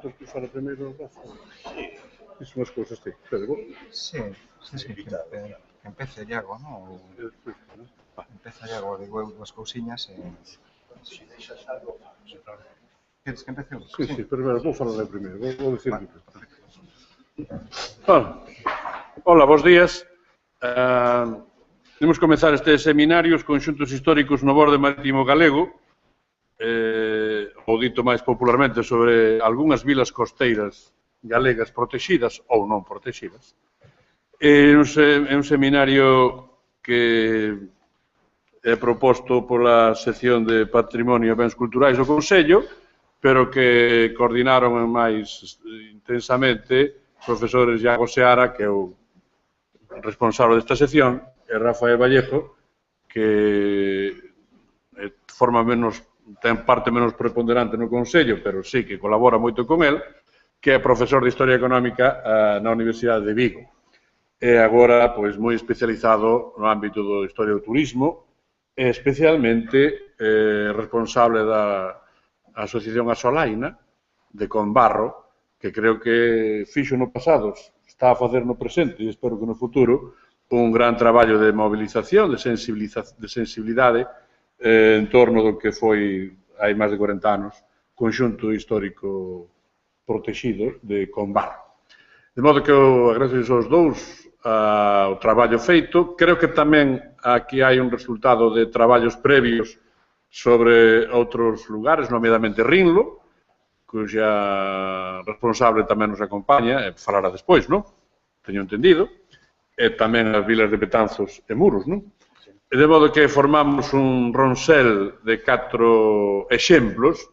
Tens que usar a primeiro o brazo. Iso unhas cousas, ti. Pero, Sí, que empece Iago, non? Empeza Iago, digo eu dúas cousiñas e... Queres que empece eu? Sí, pero vou falar de primeiro, vou dicir Vale. Hola, bons días. Imos comenzar este seminario, os conxuntos históricos no borde marítimo galego, ou dito máis popularmente sobre algunhas vilas costeiras galegas protegidas ou non protegidas. É un seminario que é proposto pola sección de Patrimonio e Bens Culturais do Consello, pero que coordinaron máis intensamente os profesores Iago Seara, que é o responsable desta sección, e Rafael Vallejo, que ten parte menos preponderante no Consello, pero sí que colabora moito con el, que é profesor de Historia Económica na Universidade de Vigo. E agora, pois, moi especializado no ámbito do Historia do Turismo, e especialmente responsable da Asociación Asolaina, de Conbarro, que creo que fixo no pasado, está a facer no presente e espero que no futuro, un gran traballo de movilización, de sensibilidade en torno do que foi, hai máis de 40 anos, conxunto histórico protegido de Conbarro. De modo que eu agradezo aos dous o traballo feito. Creo que tamén aquí hai un resultado de traballos previos sobre outros lugares, nomeadamente Rinlo, cuxa responsable tamén nos acompaña, e falará despois, non? Teño entendido. E tamén as vilas de Betanzos e Muros, non? E de modo que formamos un ronsel de 4 exemplos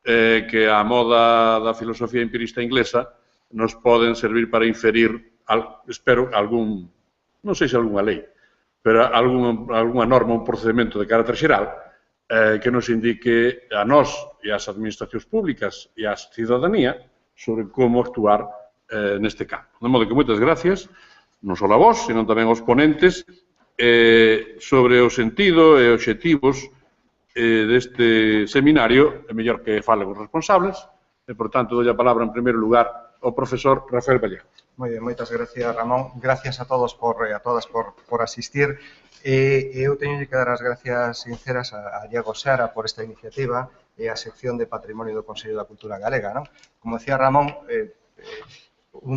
que a moda da filosofía empirista inglesa nos poden servir para inferir, espero, algún, non sei se algunha lei, pero algunha norma, un procedimento de carácter xeral que nos indique a nós e ás administracións públicas e á cidadanía sobre como actuar neste campo. De modo que moitas gracias, non só a vos, senón tamén aos ponentes, sobre o sentido e obxectivos deste seminario, é mellor que falen os responsables, e, por tanto, dou a palabra, en primeiro lugar, ao profesor Rafael Vallejo. Moi ben, moitas gracias, Ramón. Gracias a todos e a todas por asistir. Eu teño que dar as gracias sinceras a Iago Seara por esta iniciativa e a sección de Patrimonio do Consello da Cultura Galega, non? Como decía Ramón,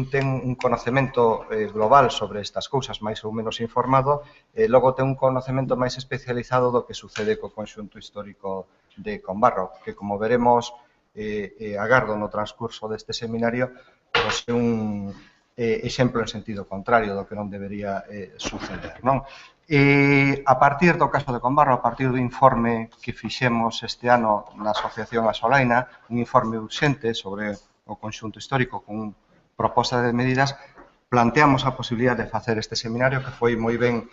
ten un conocemento global sobre estas cousas, máis ou menos informado, e logo ten un conocemento máis especializado do que sucede co conxunto histórico de Conbarro, que, como veremos, agardo no transcurso deste seminario, pois é un exemplo en sentido contrario do que non debería suceder, non? A partir do caso de Conbarro, a partir do informe que fixemos este ano na Asociación Asolaina, un informe urxente sobre o conxunto histórico con proposta de medidas, planteamos a posibilidade de facer este seminario que foi moi ben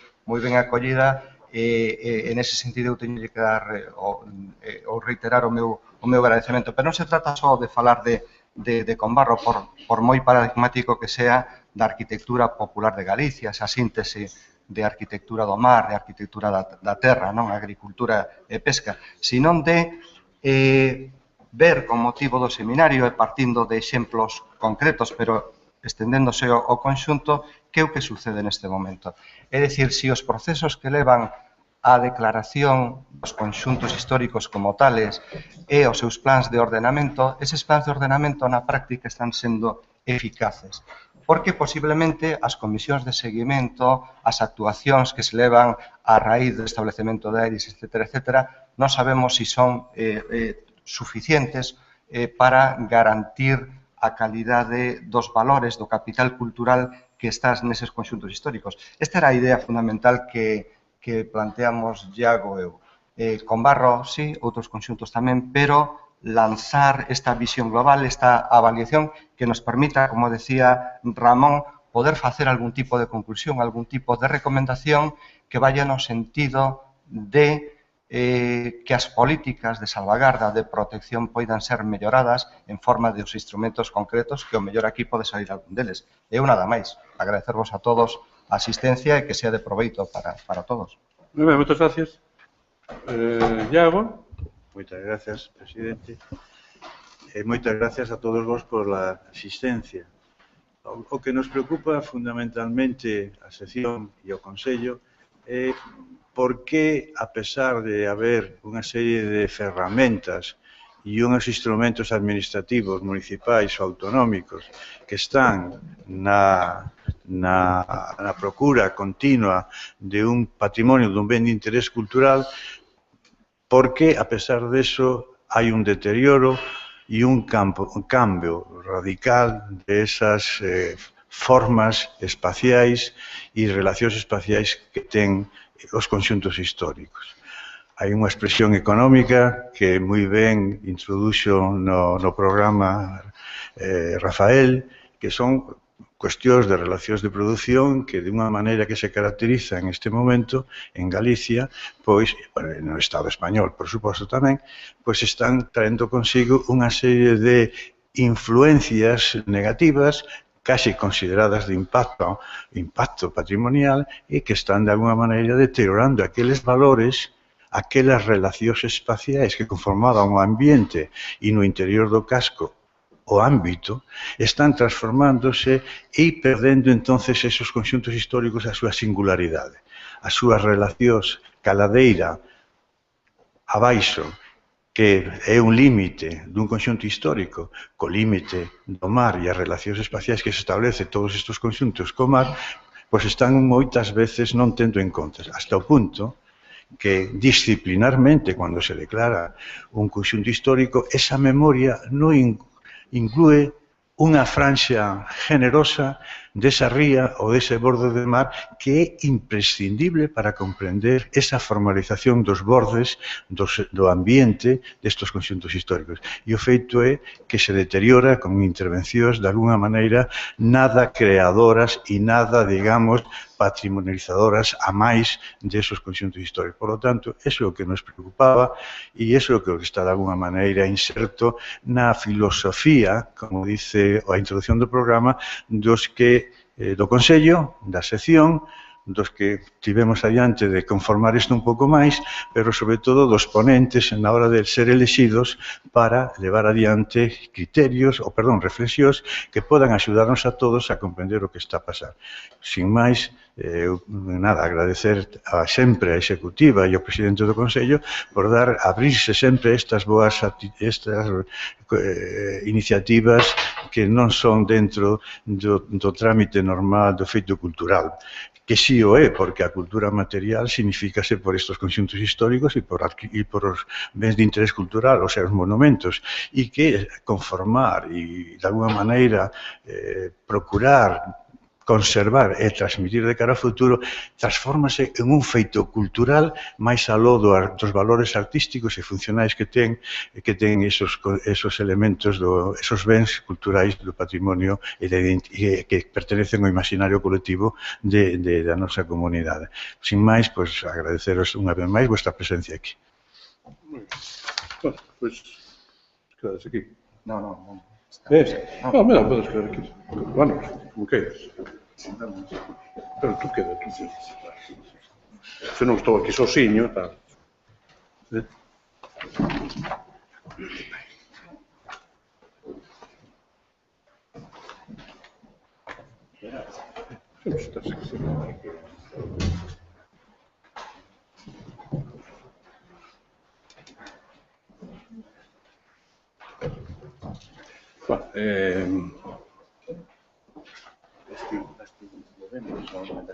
acollida e nese sentido eu teño que dar ou reiterar o meu agradecemento. Pero non se trata só de falar de Conbarro, por moi paradigmático que sea, da arquitectura popular de Galicia, esa síntese de arquitectura do mar, de arquitectura da terra, non, agricultura e pesca, senón de ver con motivo do seminario e partindo de exemplos concretos, pero estendéndose ao conxunto, que é o que sucede neste momento. É dicir, se os procesos que levan a declaración dos conxuntos históricos como tales e os seus plans de ordenamento, eses plans de ordenamento na práctica están sendo eficaces, porque posiblemente as comisións de seguimento, as actuacións que se levan a raíz do establecemento de AERIS, etc., non sabemos se son suficientes para garantir a calidade dos valores do capital cultural que estás neses conxuntos históricos. Esta era a idea fundamental que planteamos Iago e eu. Conbarro, sí, outros conxuntos tamén, pero lanzar esta visión global, esta avaliación que nos permita, como decía Ramón, poder facer algún tipo de conclusión, algún tipo de recomendación que vaya no sentido de que as políticas de salvagarda, de protección, poidan ser melloradas en forma de os instrumentos concretos que o mellor aquí pode salir algún deles. Eu nada máis. Agradecervos a todos a asistencia e que sea de proveito para todos. Moi ben, moitas gracias. Iago. Moitas gracias, presidente. E moitas gracias a todos vos por a asistencia. O que nos preocupa fundamentalmente a sección e o Consello é por que, a pesar de haber unha serie de ferramentas e uns instrumentos administrativos municipais ou autonómicos que están na procura continua de un patrimonio, dun ben de interés cultural, por que, a pesar deso, hai un deterioro e un cambio radical de esas formas espaciais e relacións espaciais que ten os conxuntos históricos. Hai unha expresión económica que moi ben introduxo no programa Rafael, que son cuestións de relacións de produción que, de unha maneira que se caracteriza en este momento en Galicia, pois, no Estado español, por suposto tamén, pois están traendo consigo unha serie de influencias negativas casi consideradas de impacto patrimonial e que están de alguna maneira deteriorando aqueles valores, aquelas relacións espaciais que conformaban o ambiente e no interior do casco o ámbito, están transformándose e perdendo entonces esos conxuntos históricos a súa singularidade, as súas relacións caladeira abaixo, que é un límite dun conxunto histórico, co límite do mar e as relacións espaciais que se establece todos estes conxuntos co mar, pois están moitas veces non tendo en conta, hasta o punto que disciplinarmente, cando se declara un conxunto histórico, esa memoria non inclúe unha franxa generosa desa ría ou dese borde de mar que é imprescindible para comprender esa formalización dos bordes do ambiente destes conxuntos históricos. E o feito é que se deteriora con intervencións de alguna maneira nada creadoras e nada, digamos, patrimonializadoras a máis desos conxuntos históricos. Por lo tanto, eso é o que nos preocupaba e eso é o que está de alguna maneira inserto na filosofía, como dice a introducción do programa, do Consello, da sección, dos que tivemos adiante de conformar isto un pouco máis, pero sobre todo dos ponentes na hora de ser elexidos para levar adiante reflexións que podan axudarnos a todos a comprender o que está a pasar. Sin máis, agradecer sempre a Executiva e ao Presidente do Consello por abrirse sempre estas boas iniciativas que non son dentro do trámite normal do feito cultural, que sí o é, porque a cultura material significase por estes conxuntos históricos e por os bens de interés cultural, ou sea, os monumentos, e que conformar e, de alguna maneira, procurar conservar e transmitir de cara ao futuro, transfórmase en un feito cultural máis aló dos valores artísticos e funcionais que ten esos elementos, esos bens culturais do patrimonio que pertenecen ao imaginario colectivo da nosa comunidade. Sin máis, pois, agradeceros unha vez máis vosa presencia aquí. Bueno, pois, quedas aquí. No. Mira, podes quedar aquí. Bueno, como queiras. Pero tú queda, se non estou aquí sozinho, tal.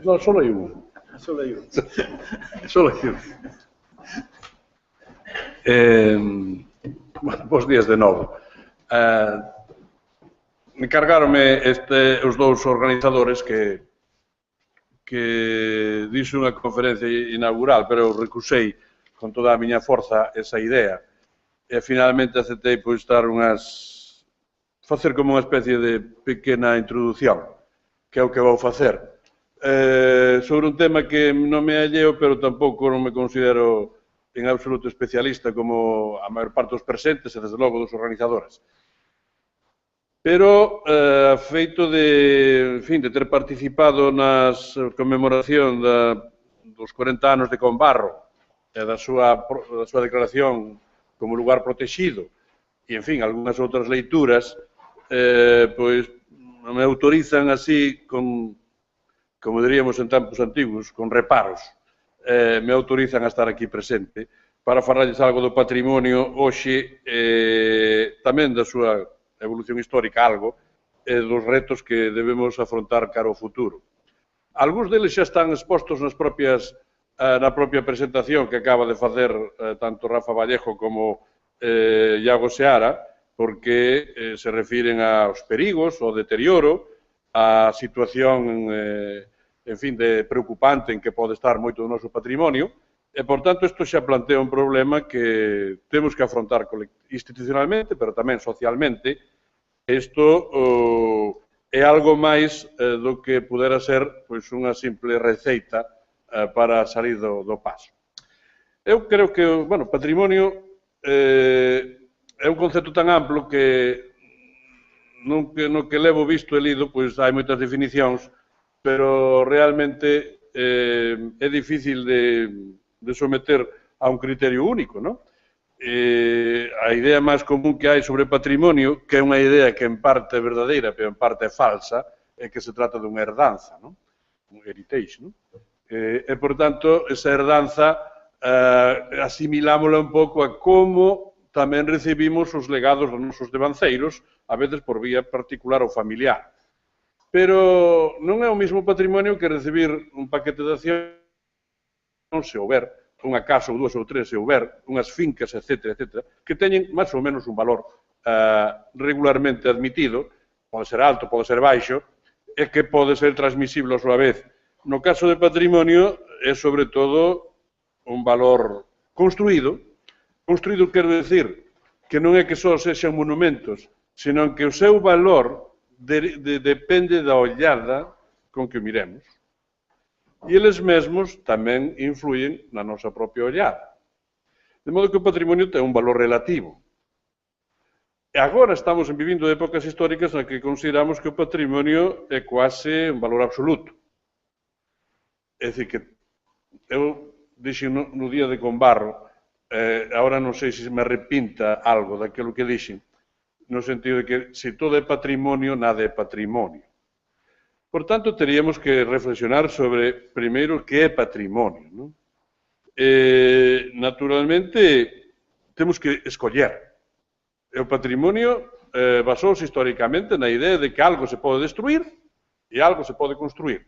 No, solo hay uno. Solo hay uno. Bueno, bons días de novo. Encargáronme os dous organizadores que dixo unha conferencia inaugural, pero eu recusei con toda a miña forza esa idea e finalmente aceptei facer como unha especie de pequena introducción, que é o que vou facer, sobre un tema que non me alleo, pero tampouco non me considero en absoluto especialista como a maior parte dos presentes e, desde logo, dos organizadores. Pero, a feito de ter participado nas conmemoración dos 40 anos de Combarro e da súa declaración como lugar protegido e, en fin, algunhas outras leituras, pois, me autorizan así, como diríamos en tempos antigos, con reparos, me autorizan a estar aquí presente para falarles algo do patrimonio hoxe, tamén da súa evolución histórica algo, e dos retos que debemos afrontar cara ao futuro. Algúns deles xa están expostos na propia presentación que acaba de facer tanto Rafa Vallejo como Iago Seara, porque se refiren aos perigos, ao deterioro, á situación, en fin, de preocupante en que pode estar moito do noso patrimonio, e, por tanto, isto xa plantea un problema que temos que afrontar institucionalmente, pero tamén socialmente. Isto é algo máis do que pudera ser pois, unha simple receita para salir do paso. Eu creo que, bueno, patrimonio é un concepto tan amplo que no que levo visto e lido, pois hai moitas definicións, pero realmente é difícil de someter a un criterio único, non? A idea máis común que hai sobre patrimonio, que é unha idea que en parte é verdadeira, pero en parte é falsa, é que se trata dunha herdanza, non? Un heritage, non? E, por tanto, esa herdanza asimilámola un pouco a como tamén recibimos os legados dos nosos devanceiros, a veces por vía particular ou familiar. Pero non é o mesmo patrimonio que recibir un paquete de accións, se houber, unha casa ou dúas ou tres, se houber, unhas fincas, etc., que teñen máis ou menos un valor regularmente admitido, pode ser alto, pode ser baixo, e que pode ser transmisible a súa vez. No caso de patrimonio, é sobre todo un valor construído. Construído quero decir que non é que só sexan monumentos, senón que o seu valor depende da ollada con que o miremos. E eles mesmos tamén influyen na nosa propia ollada. De modo que o patrimonio ten un valor relativo. E agora estamos vivindo épocas históricas na que consideramos que o patrimonio é quase un valor absoluto. É dicir, que eu dixen no día de Combarro, agora non sei se me arrepinta algo daquilo que dixen, no sentido de que se todo é patrimonio, nada é patrimonio. Por tanto, teríamos que reflexionar sobre, primeiro, que é patrimonio, non? Naturalmente, temos que escoller. O patrimonio basouse históricamente na idea de que algo se pode destruir e algo se pode construir.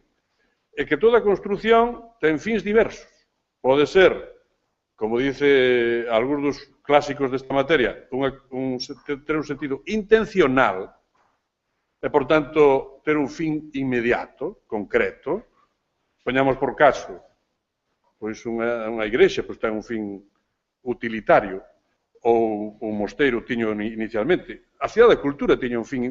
E que toda construción ten fins diversos. Pode ser, como dice algúns dos clásicos desta materia, ter un sentido intencional, e, por tanto, ter un fin inmediato, concreto. Poñamos por caso, pois unha igrexa pois ten un fin utilitario, ou un mosteiro tiño inicialmente. A cidade da cultura ten un fin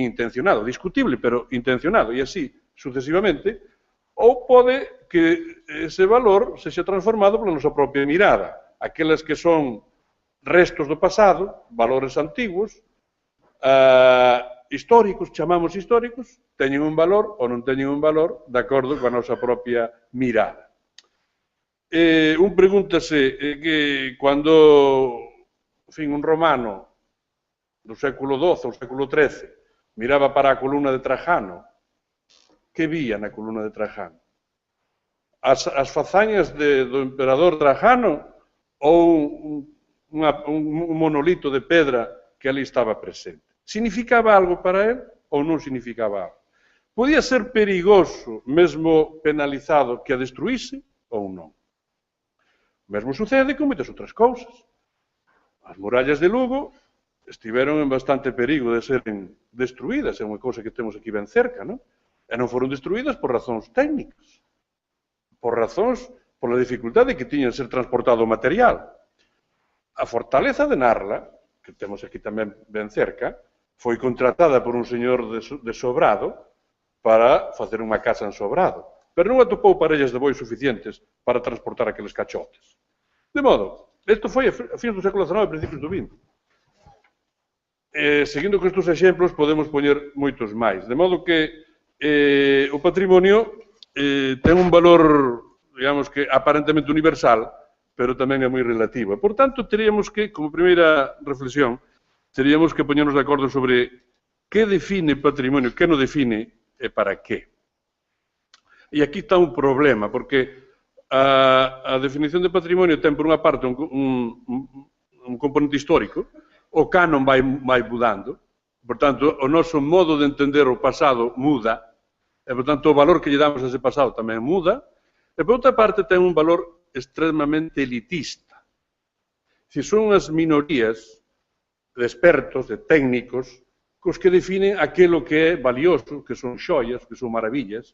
intencionado, discutible, pero intencionado, e así sucesivamente, ou pode que ese valor sexa transformado pola nosa propia mirada. Aquelas que son restos do pasado, valores antigos, históricos, chamamos históricos, teñen un valor ou non teñen un valor de acordo coa nosa propia mirada. Un pregúntase que cando, en fin, un romano do século XII ou século XIII miraba para a columna de Trajano, que vía na columna de Trajano? As fazañas do emperador Trajano ou un monolito de pedra que ali estaba presente? Significaba algo para él ou non significaba algo? Podía ser perigoso, mesmo penalizado, que a destruíse ou non? O mesmo sucede con moitas outras cousas. As murallas de Lugo estiveron en bastante perigo de serem destruídas, é unha cousa que temos aquí ben cerca, non? E non foron destruídas por razóns técnicas, pola dificultade que tiña de ser transportado o material. A fortaleza de Narla, que temos aquí tamén ben cerca, foi contratada por un señor de Sobrado para facer unha casa en Sobrado, pero non atopou parellas de bois suficientes para transportar aqueles cachotes. De modo, isto foi a fins do século XIX e principios do XX. Seguindo con estes exemplos, podemos poñer moitos máis. De modo que o patrimonio ten un valor, digamos que aparentemente universal, pero tamén é moi relativa. Por tanto, teríamos que, como primeira reflexión, teríamos que poñernos de acordo sobre que define patrimonio, que non define e para qué. E aquí está un problema, porque a definición de patrimonio ten, por unha parte, un componente histórico, o canon vai mudando, por tanto, o noso modo de entender o pasado muda, e, por tanto, o valor que lle damos a ese pasado tamén muda, e, por outra parte, ten un valor extremamente elitista. Si son as minorías de expertos, de técnicos, cos que definen aquilo que é valioso, que son xoias, que son maravillas,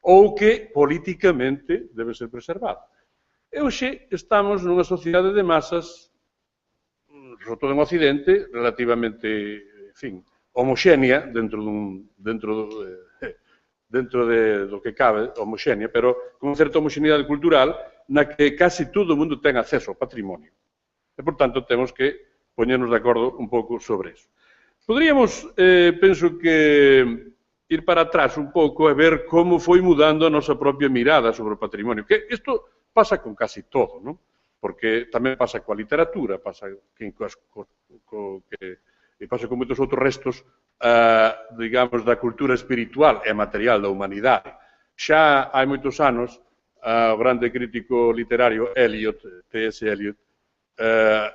ou que políticamente debe ser preservado. E hoxe estamos nunha sociedade de masas, sobre todo en Occidente, relativamente, en fin, homoxénea, dentro do que cabe, homoxénea, pero con certa homoxeneidade cultural, na que casi todo o mundo ten acceso ao patrimonio. E, por tanto, temos que poñernos de acordo un pouco sobre eso. Poderíamos, penso que, ir para atrás un pouco e ver como foi mudando a nosa propia mirada sobre o patrimonio. Que isto pasa con casi todo, non? Porque tamén pasa coa literatura, pasa con moitos outros restos, digamos, da cultura espiritual e material da humanidade. Xa hai moitos anos, o grande crítico literario Eliot, T.S. Eliot,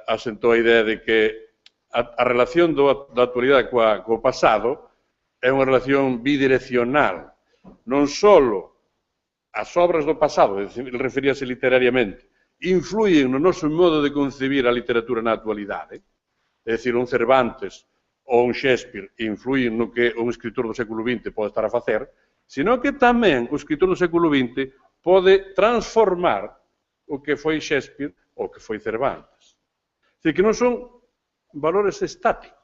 asentou a idea de que a relación da actualidade co pasado é unha relación bidireccional. Non só as obras do pasado, referíase literariamente, influyen no noso modo de concebir a literatura na actualidade, é dicir, un Cervantes ou un Shakespeare influyen no que un escritor do século XX pode estar a facer, sino que tamén o escritor do século XX pode transformar o que foi Shakespeare ou o que foi Cervantes. É dicir, que non son valores estáticos,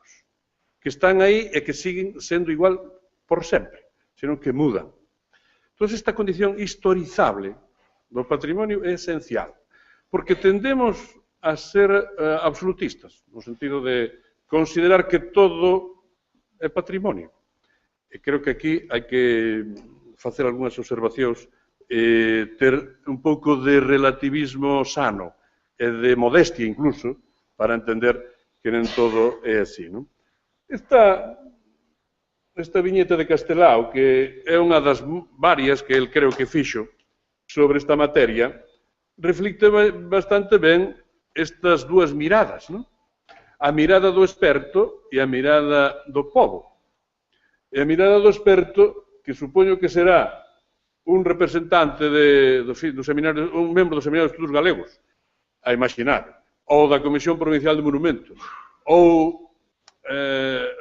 que están aí e que siguen sendo igual por sempre, senón que mudan. Entón, esta condición historizable do patrimonio é esencial, porque tendemos a ser absolutistas, no sentido de considerar que todo é patrimonio. E creo que aquí hai que facer algunhas observacións e ter un pouco de relativismo sano e de modestia incluso para entender que non todo é así, non? Esta viñeta de Castelao, que é unha das varias que el creo que fixo sobre esta materia, reflicte bastante ben estas dúas miradas, non? A mirada do experto e a mirada do pobo. E a mirada do experto, que supoño que será un representante do seminario, un membro do Seminario de Estudos Galegos, a imaginar, ou da Comisión Provincial de Monumentos, ou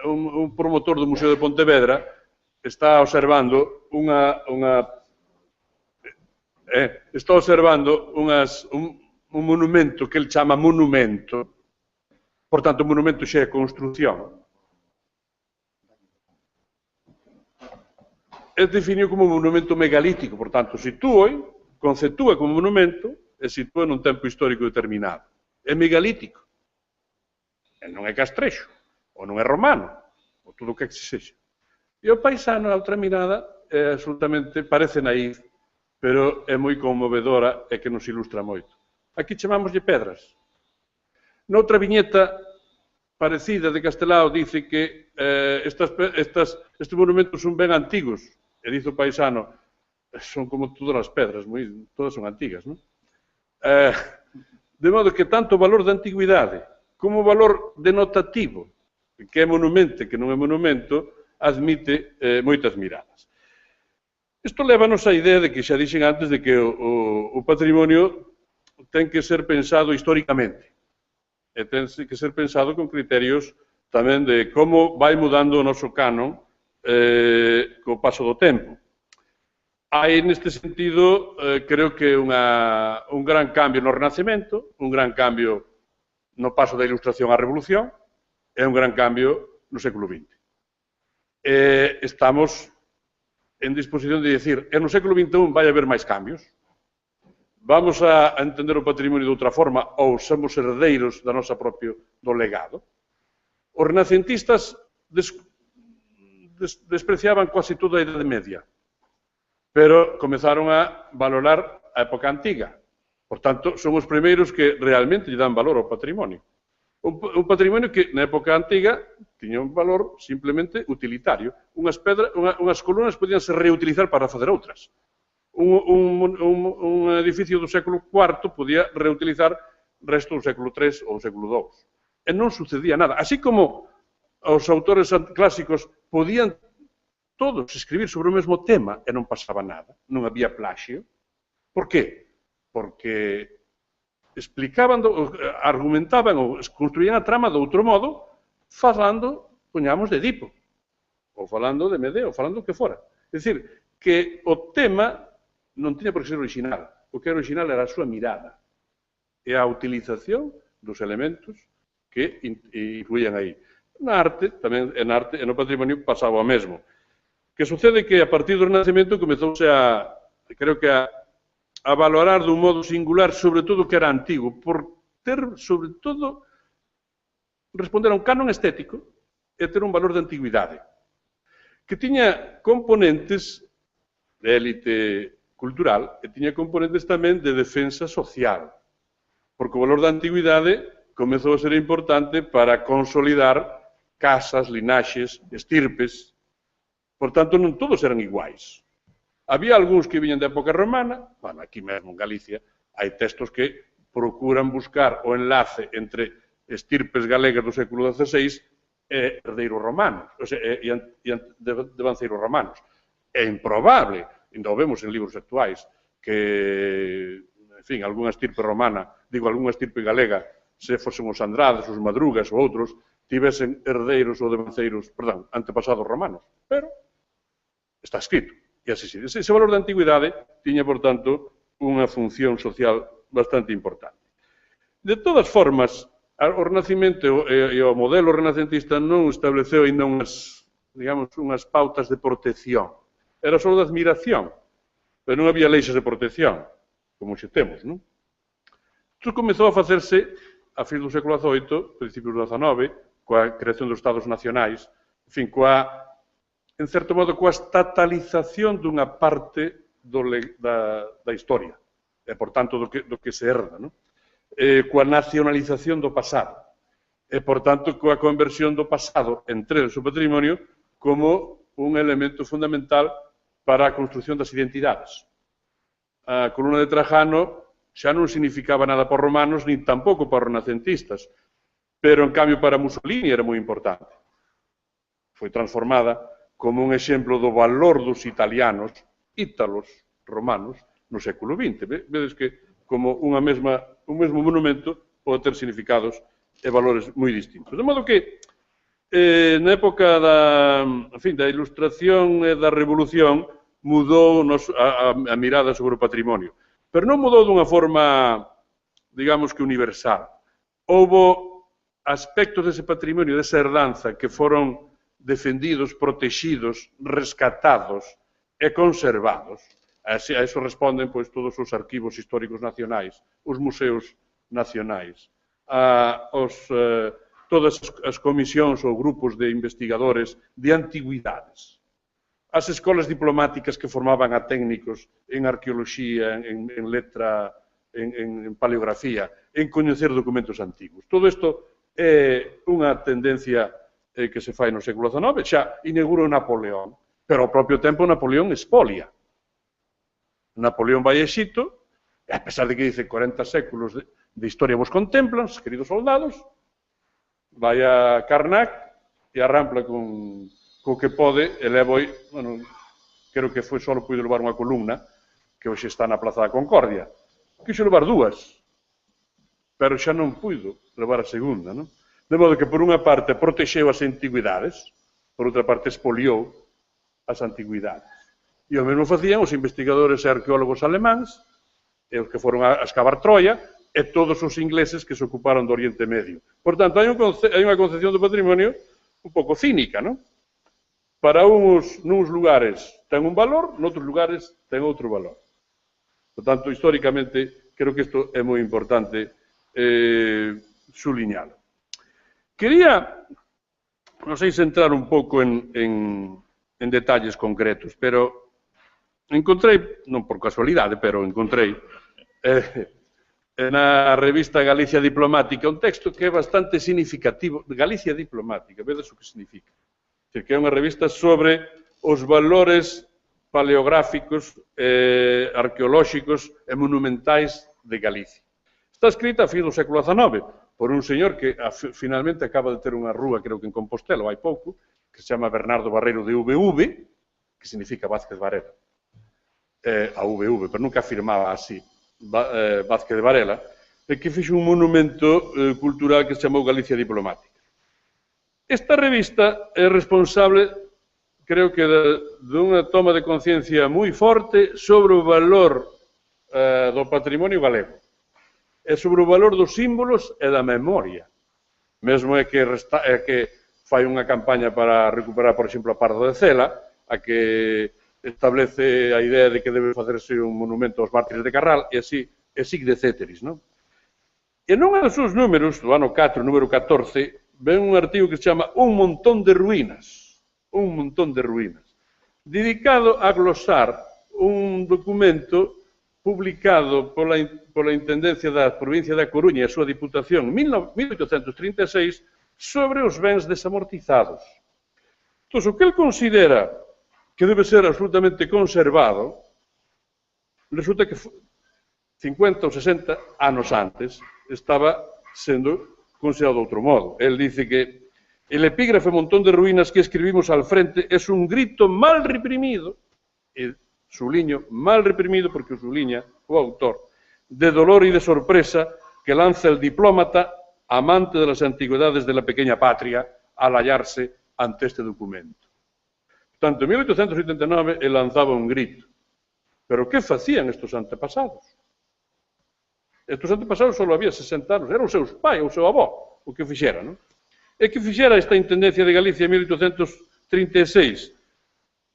un promotor do Museo de Pontevedra, está observando un monumento que ele chama monumento, por tanto, o monumento xa é construción, é definido como monumento megalítico, por tanto, conceptúa como monumento e sitúa nun tempo histórico determinado. É megalítico, e non é castrexo, ou non é romano, ou tudo o que sexa. E o paisano, a outra mirada, é absolutamente, parece naif, pero é moi conmovedora e que nos ilustra moito. Aquí chamámoslle pedras. Noutra viñeta parecida de Castelao dice que estes monumentos son ben antigos, e dice o paisano, son como todas as pedras, todas son antigas, non? De modo que tanto o valor da antigüidade como o valor denotativo, que é monumento e que non é monumento, admite moitas miradas. Isto lévanos á idea de que xa dixen antes de que o patrimonio ten que ser pensado históricamente e ten que ser pensado con criterios tamén de como vai mudando o noso canon co paso do tempo. Hai, neste sentido, creo que un gran cambio no Renacemento, un gran cambio no paso da Ilustración á Revolución, é un gran cambio no século XX. Estamos en disposición de dicir, no século XXI vai haber máis cambios, vamos a entender o patrimonio de outra forma ou somos herdeiros do legado. Os renacentistas despreciaban quase toda a Idade Media, pero comezaron a valorar a época antiga. Por tanto, son os primeiros que realmente lle dan valor ao patrimonio. Un patrimonio que, na época antiga, tiña un valor simplemente utilitario. Unhas columnas podían se reutilizar para facer outras. Un edificio do século IV podía reutilizar resto do século III ou do século II. E non sucedía nada. Así como os autores clásicos podían todos escribir sobre o mesmo tema e non pasaba nada, non había plaxio. Por qué? Porque explicaban, argumentaban ou construían a trama de outro modo, falando, poñamos, de Edipo, ou falando de Medeo, ou falando do que fora. É dicir, que o tema non tiña por que ser original. O que era original era a súa mirada e a utilización dos elementos que incluían aí. Na arte, tamén en arte e no patrimonio pasaba o mesmo. Que sucede que a partir do Renacemento comezouse a, creo que a valorar dun modo singular sobre todo o que era antigo, por ter, sobre todo, responder a un canon estético e ter un valor de antigüidade, que tiña componentes de élite cultural e tiña componentes tamén de defensa social, porque o valor da antigüidade comezou a ser importante para consolidar casas, linaxes, estirpes. Por tanto, non todos eran iguais. Había algúns que viñan da época romana, bueno, aquí mesmo en Galicia, hai textos que procuran buscar o enlace entre estirpes galegas do século XVI e herdeiros romanos, e devanceiros romanos. É improbable, ainda o vemos en libros actuais, que, en fin, algunha estirpe romana, digo, algunha estirpe galega, se fosen os Andrades, os Madrugas ou outros, tivesen herdeiros ou devanceiros, perdón, antepasados romanos. Pero está escrito. E así se dice. Ese valor da antigüidade tiña, por tanto, unha función social bastante importante. De todas formas, o Renacimento e o modelo renacentista non estableceu ainda unhas, digamos, unhas pautas de protección. Era só de admiración, pero non había leixes de protección, como xe temos, non? Isto comezou a facerse a fin do século XVIII, principios do XIX, coa creación dos Estados nacionais, en fin, en certo modo, coa estatalización dunha parte da historia, e, por tanto, do que se herda, non? Coa nacionalización do pasado, e, por tanto, coa conversión do pasado entre o seu patrimonio como un elemento fundamental para a construción das identidades. A columna de Trajano xa non significaba nada para os romanos, nin tampouco para os renacentistas, pero, en cambio, para Mussolini era moi importante. Foi transformada como un exemplo do valor dos italianos, ítalos romanos, no século XX. Vedes que, como un mesmo monumento, pode ter significados e valores moi distintos. De modo que, na época da Ilustración e da Revolución, mudou a mirada sobre o patrimonio. Pero non mudou dunha forma, digamos que universal. Houbo aspectos dese patrimonio, desa herdanza, que foron defendidos, protegidos, rescatados e conservados. A eso responden pois, todos os arquivos históricos nacionais, os museos nacionais, todas as comisións ou grupos de investigadores de antigüidades, as escolas diplomáticas que formaban a técnicos en arqueoloxía, en letra, en paleografía, en coñecer documentos antigos. Todo isto é unha tendencia que se fai no século XIX, xa inaugurou Napoleón, pero ao propio tempo Napoleón expolia. Napoleón vai a Exipto, e a pesar de que dice 40 séculos de historia vos contemplan, queridos soldados, vai a Karnak e arrampla con que pode, e levoi, bueno, creo que foi só puido levar unha columna, que hoxe está na Plaza da Concordia. Quixo levar dúas, pero xa non puido levar a segunda, non? De modo que, por unha parte, protexeu as antigüidades, por outra parte, expoliou as antigüidades. E o mesmo facían os investigadores e arqueólogos alemáns, e os que foron a escavar Troia, e todos os ingleses que se ocuparon do Oriente Medio. Por tanto, hai unha concepción do patrimonio un pouco cínica, non? Para nuns lugares ten un valor, noutros lugares ten outro valor. Por tanto, históricamente, creo que isto é moi importante suliñalo. Quería, non sei se entrar un pouco en detalles concretos, pero encontrei, non por casualidade, pero encontrei na revista Galicia Diplomática, un texto que é bastante significativo, Galicia Diplomática, vedes o que significa. Que é unha revista sobre os valores paleográficos, arqueolóxicos e monumentais de Galicia. Está escrita a fin do século XIX por un señor que finalmente acaba de ter unha rúa, creo que en Compostela, hai pouco, que se chama Bernardo Barreiro de VV, que significa Vázquez Varela. A VV, pero nunca afirmaba así, Vázquez de Varela, e que fixo un monumento cultural que se chamou Galicia Diplomática. Esta revista é responsable, creo que, dunha toma de conciencia moi forte sobre o valor do patrimonio galego e sobre o valor dos símbolos e da memoria. Mesmo é que fai unha campaña para recuperar, por exemplo, a Pardo de Cela, a que establece a idea de que debe facerse un monumento aos mártires de Carral, e así, e sic de ceteris, non? E nun dos seus números, do ano 4, número 14, ven un artigo que se chama Un montón de ruínas, dedicado a glosar un documento publicado pola Intendencia da provincia da Coruña e a súa Diputación en 1836 sobre os bens desamortizados. Entón, o que el considera que debe ser absolutamente conservado, resulta que 50 ou 60 anos antes estaba sendo considerado de outro modo. Él dice que el epígrafe montón de ruínas que escribimos al frente es un grito mal reprimido, e subliño mal reprimido porque o subliña o autor, de dolor y de sorpresa que lanza el diplómata amante de las antigüedades de la pequeña patria al hallarse ante este documento. Tanto en 1879 él lanzaba un grito. Pero ¿qué facían estos antepasados? Estos antepasados só había 60 anos, eran os seus pais, o seu avó, o que fixera, non? E que fixera esta Intendencia de Galicia en 1836?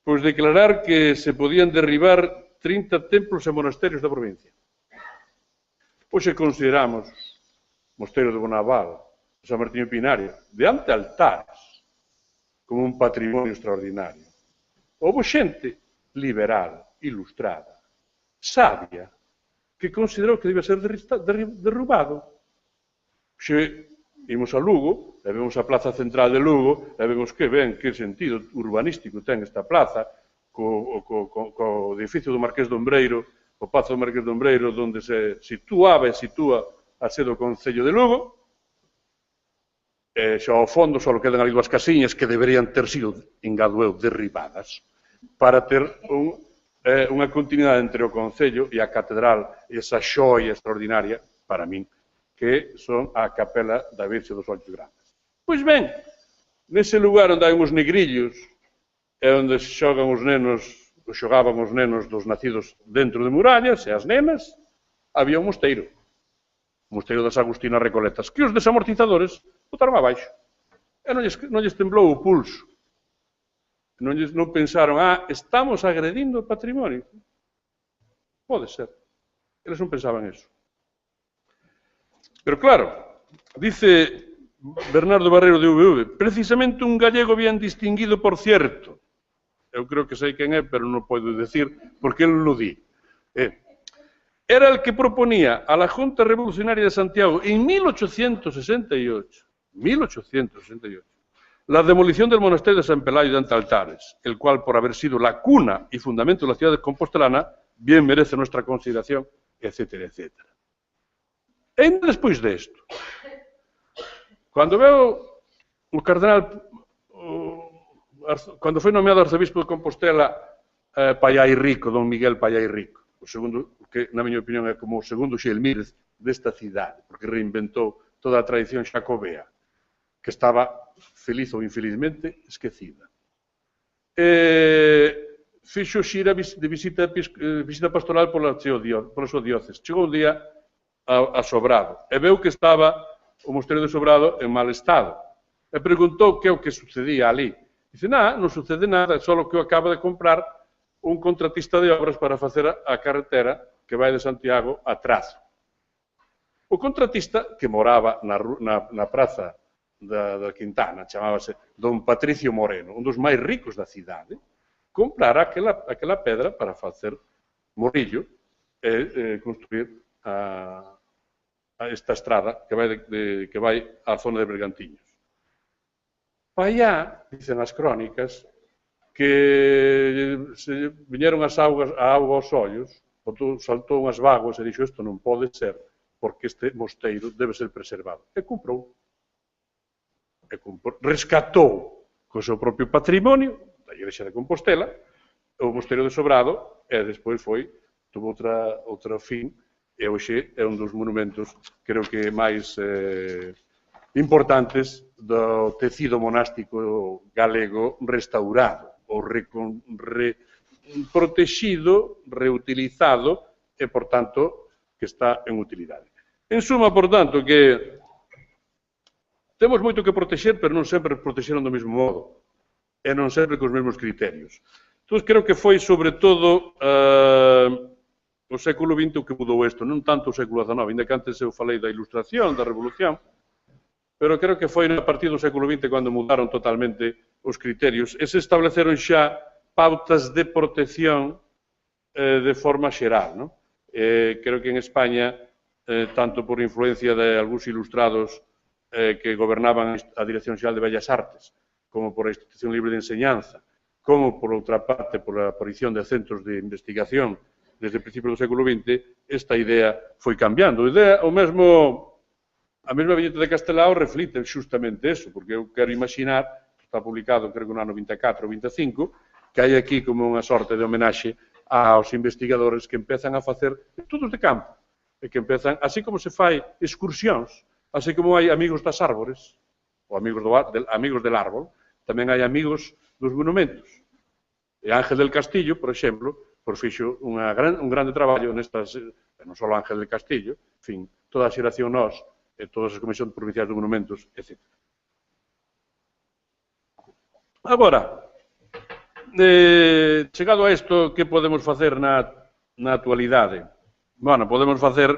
Pois declarar que se podían derribar 30 templos e monasterios da provincia. Hoxe consideramos Mosteiro de Bonaval, San Martiño Pinario, de altares, como un patrimonio extraordinario. Houve xente liberal, ilustrada, sabia, que considerou que debía ser derrubado. Se imos a Lugo, e vemos a plaza central de Lugo, e vemos que ben, que sentido urbanístico ten esta plaza, co edificio do Marqués de Ombreiro, o Pazo do Marqués de Ombreiro, onde se sitúa a sede do Concello de Lugo, e xa ao fondo só quedan ali dúas casiñas que deberían ter sido, engado eu, derribadas, para ter unha continuidade entre o Concello e a Catedral, esa xoia extraordinaria, para min, que son a Capela da Virxe dos Ollos Grandes. Pois ben, nese lugar onde hai uns negrillos, e onde xogaban os nenos dos nacidos dentro de murallas, e as nenas, había un mosteiro. O mosteiro das Agustinas Recoletas, que os desamortizadores botaron abaixo. E non lles temblou o pulso. Non pensaron, estamos agredindo o patrimonio. Pode ser. Eles non pensaban eso. Pero claro, dice Bernardo Barreiro de VV, precisamente un gallego bien distinguido, por cierto. Eu creo que sei quen é, pero non podo decir, porque él lo di. Era el que proponía a la Junta Revolucionaria de Santiago en 1868, la demolición del monasterio de San Pelayo de Antaltares, el cual, por haber sido la cuna y fundamento de la ciudad de compostelana, bien merece nuestra consideración, etcétera, etcétera. E ainda despois desto, cando veo o cardenal, cando foi nomeado arzobispo de Compostela, Pallai Rico, don Miguel Pallai Rico, o segundo, que na miña opinión é como o segundo Xelmírez desta cidade, porque reinventou toda a tradición xacobea, que estaba, feliz ou infelizmente, esquecida. Fixo xira de visita pastoral pola súa diócese. Chegou un día a Sobrado e veu que estaba o mosteiro de Sobrado en mal estado. E preguntou que é o que sucedía ali. Dice, non sucede nada, só que eu acabo de comprar un contratista de obras para facer a carretera que vai de Santiago a Trazo. O contratista, que moraba na praza da Quintana, chamábase Don Patricio Moreno, un dos máis ricos da cidade, comprara aquela pedra para facer morrillo e construir esta estrada que vai á zona de Bergantiños. Para allá, dicen as crónicas, que se viñeron as augas, a auga aos ollos, saltou unhas vaguas e dixo, isto non pode ser, porque este mosteiro debe ser preservado. E comprou. Rescatou co seu propio patrimonio, da Igrexa de Compostela, o mosteiro de Sobrado, e despois tuvo outra fin, e hoxe é un dos monumentos, creo que máis importantes do tecido monástico galego restaurado, ou protegido, reutilizado, e, por tanto, que está en utilidade. En suma, por tanto, que temos moito que protexer, pero non sempre protexeron do mesmo modo, e non sempre cos mesmos criterios. Entón, creo que foi, sobre todo, o século XX o que mudou isto, non tanto o século XIX, ainda que antes eu falei da Ilustración, da Revolución, pero creo que foi a partir do século XX cando mudaron totalmente os criterios e se estableceron xa pautas de protección de forma xeral. Non? Creo que en España, tanto por influencia de algúns ilustrados que gobernaban a Dirección Xeral de Bellas Artes, como por a Institución Libre de Enseñanza, como, por outra parte, por a aparición de centros de investigación desde o principio do século XX, esta idea foi cambiando. A mesma viñeta de Castelao reflite justamente eso, porque eu quero imaginar, está publicado, creo que no ano 24 ou 25, que hai aquí como unha sorte de homenaxe aos investigadores que empezan a facer estudos de campo, e que empezan, así como se fai excursións, así como hai amigos das árbores, ou amigos del árbol, tamén hai amigos dos monumentos. E Ángel del Castillo, por exemplo, fixo un grande traballo nestas, non só Ángel del Castillo, en fin, toda a xeración nós, e todas as comisións provinciais de monumentos, etc. Agora, chegado a isto, que podemos facer na actualidade? Bueno, podemos facer,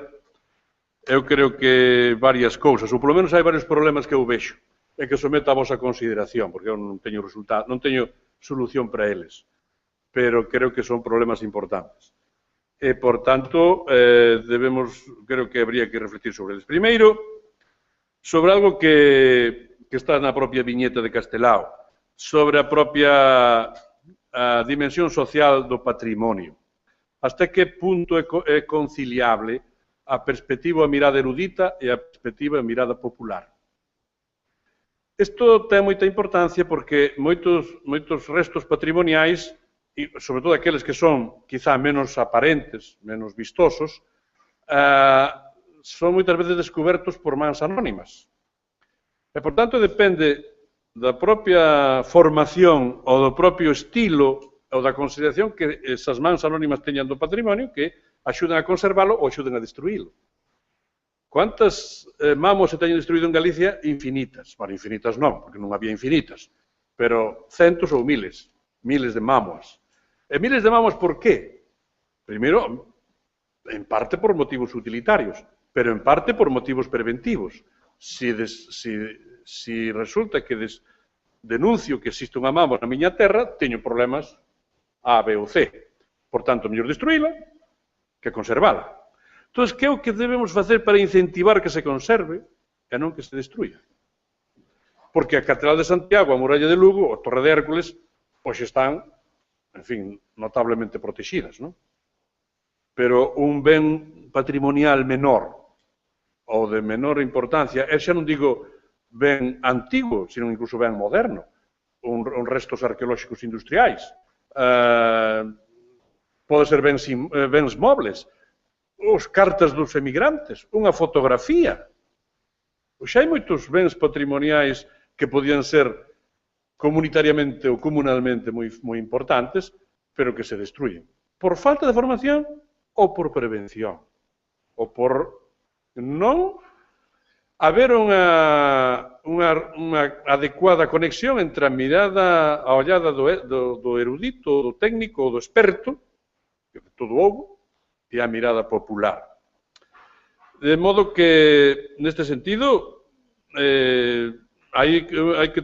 eu creo que varias cousas, ou polo menos hai varios problemas que eu vexo, e que someto a vosa consideración, porque eu non teño resultado, non teño solución para eles, pero creo que son problemas importantes. E, por tanto, creo que habría que refletir sobre eles. Primeiro, sobre algo que está na propia viñeta de Castelao, sobre a propia dimensión social do patrimonio. Hasta que punto é conciliable a perspectiva a mirada erudita e a perspectiva a mirada popular. Isto ten moita importancia porque moitos restos patrimoniais, e sobre todo aqueles que son quizá menos aparentes, menos vistosos, son moitas veces descobertos por mans anónimas. E, por tanto, depende da propia formación ou do propio estilo ou da consideración que esas mans anónimas teñan do patrimonio que axuden a conservalo ou axuden a destruílo. Quantas mamos se teñen destruído en Galicia? Infinitas. Bueno, infinitas non, porque non había infinitas, pero centos ou miles de mámoas. E miles de mámoas por qué? Primeiro, en parte por motivos utilitarios, pero en parte por motivos preventivos. Si resulta que denuncio que existe unha mamo na miña terra, teño problemas A, B ou C. Por tanto, mellor destruíla que conservala. Entón, que é o que debemos facer para incentivar que se conserve e non que se destruya? Porque a Catedral de Santiago, a Muralla de Lugo, a Torre de Hércules, hoxe están, en fin, notablemente protegidas, non? Pero un ben patrimonial menor ou de menor importancia, e xa non digo ben antigo, sino incluso ben moderno, un restos arqueolóxicos industriais, pode ser bens mobles, os cartas dos emigrantes, unha fotografía. Xa hai moitos bens patrimoniais que podían ser comunitariamente ou comunalmente moi importantes, pero que se destruyen. Por falta de formación ou por prevención. Ou por non haber unha adecuada conexión entre a mirada, a ollada do erudito, do técnico, do experto, que todo houbo, e a mirada popular. De modo que, neste sentido,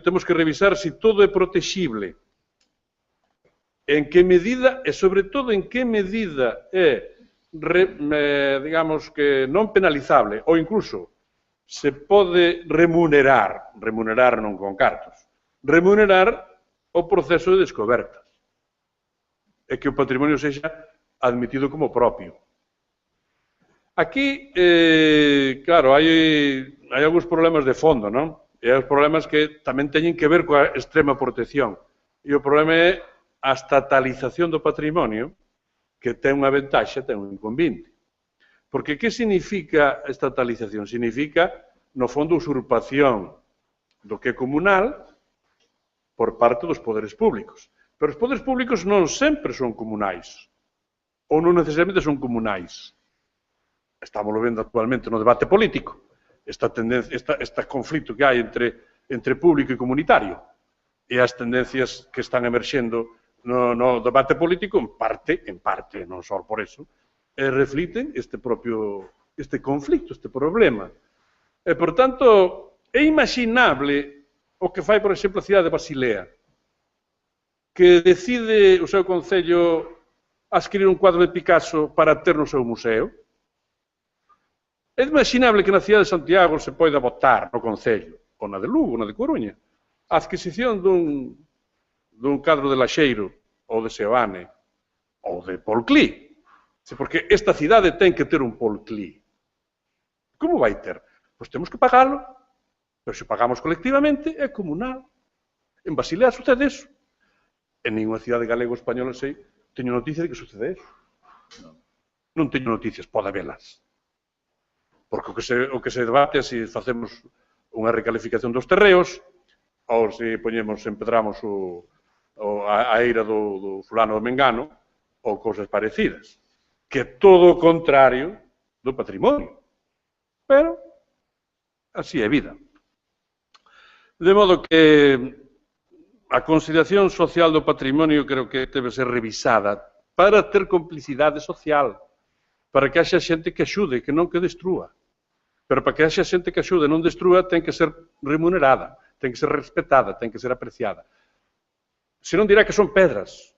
temos que revisar se todo é protegible, en que medida, e sobre todo en que medida é digamos que non penalizable, ou incluso se pode remunerar non con cartos, remunerar o proceso de descobertas, e que o patrimonio sexa admitido como propio. Aquí, claro, hai algúns problemas de fondo, non? E hai os problemas que tamén teñen que ver coa extrema protección. E o problema é a estatalización do patrimonio, que ten unha ventaxa, ten un inconveniente. Porque que significa estatalización? Significa, no fondo, usurpación do que é comunal por parte dos poderes públicos. Pero os poderes públicos non sempre son comunais, ou non necesariamente son comunais. Estamos vendo actualmente no debate político, este conflito que hai entre público e comunitario, e as tendencias que están emerxendo no debate político, en parte, non só por eso, refliten este conflicto, este problema. E, por tanto, é imaginable o que fai, por exemplo, a cidade de Basilea, que decide o seu concello adquirir un cuadro de Picasso para ter no seu museo. É imaginable que na cidade de Santiago se poida votar no concello, ou na de Lugo, ou na de Coruña, a adquisición dun cadro de Laxeiro, ou de Seoane, ou de Paul Klee. Porque esta cidade ten que ter un Paul Klee. Como vai ter? Pois temos que pagalo, pero se pagamos colectivamente é comunal. En Basilea sucede eso. En ninguna cidade galega ou española teño noticia de que sucede eso. Non teño noticias, pode habelas. Porque o que se debate é se facemos unha recalificación dos terreos, ou se empedramos a eira do fulano do mengano, ou cousas parecidas. Que é todo o contrario do patrimonio. Pero, así é a vida. De modo que a consideración social do patrimonio creo que debe ser revisada para ter complicidade social, para que haxa xente que axude, que non que destrúa. Pero para que haxa xente que axude e non destrúa, ten que ser remunerada, ten que ser respetada, ten que ser apreciada. Se non dirá que son pedras.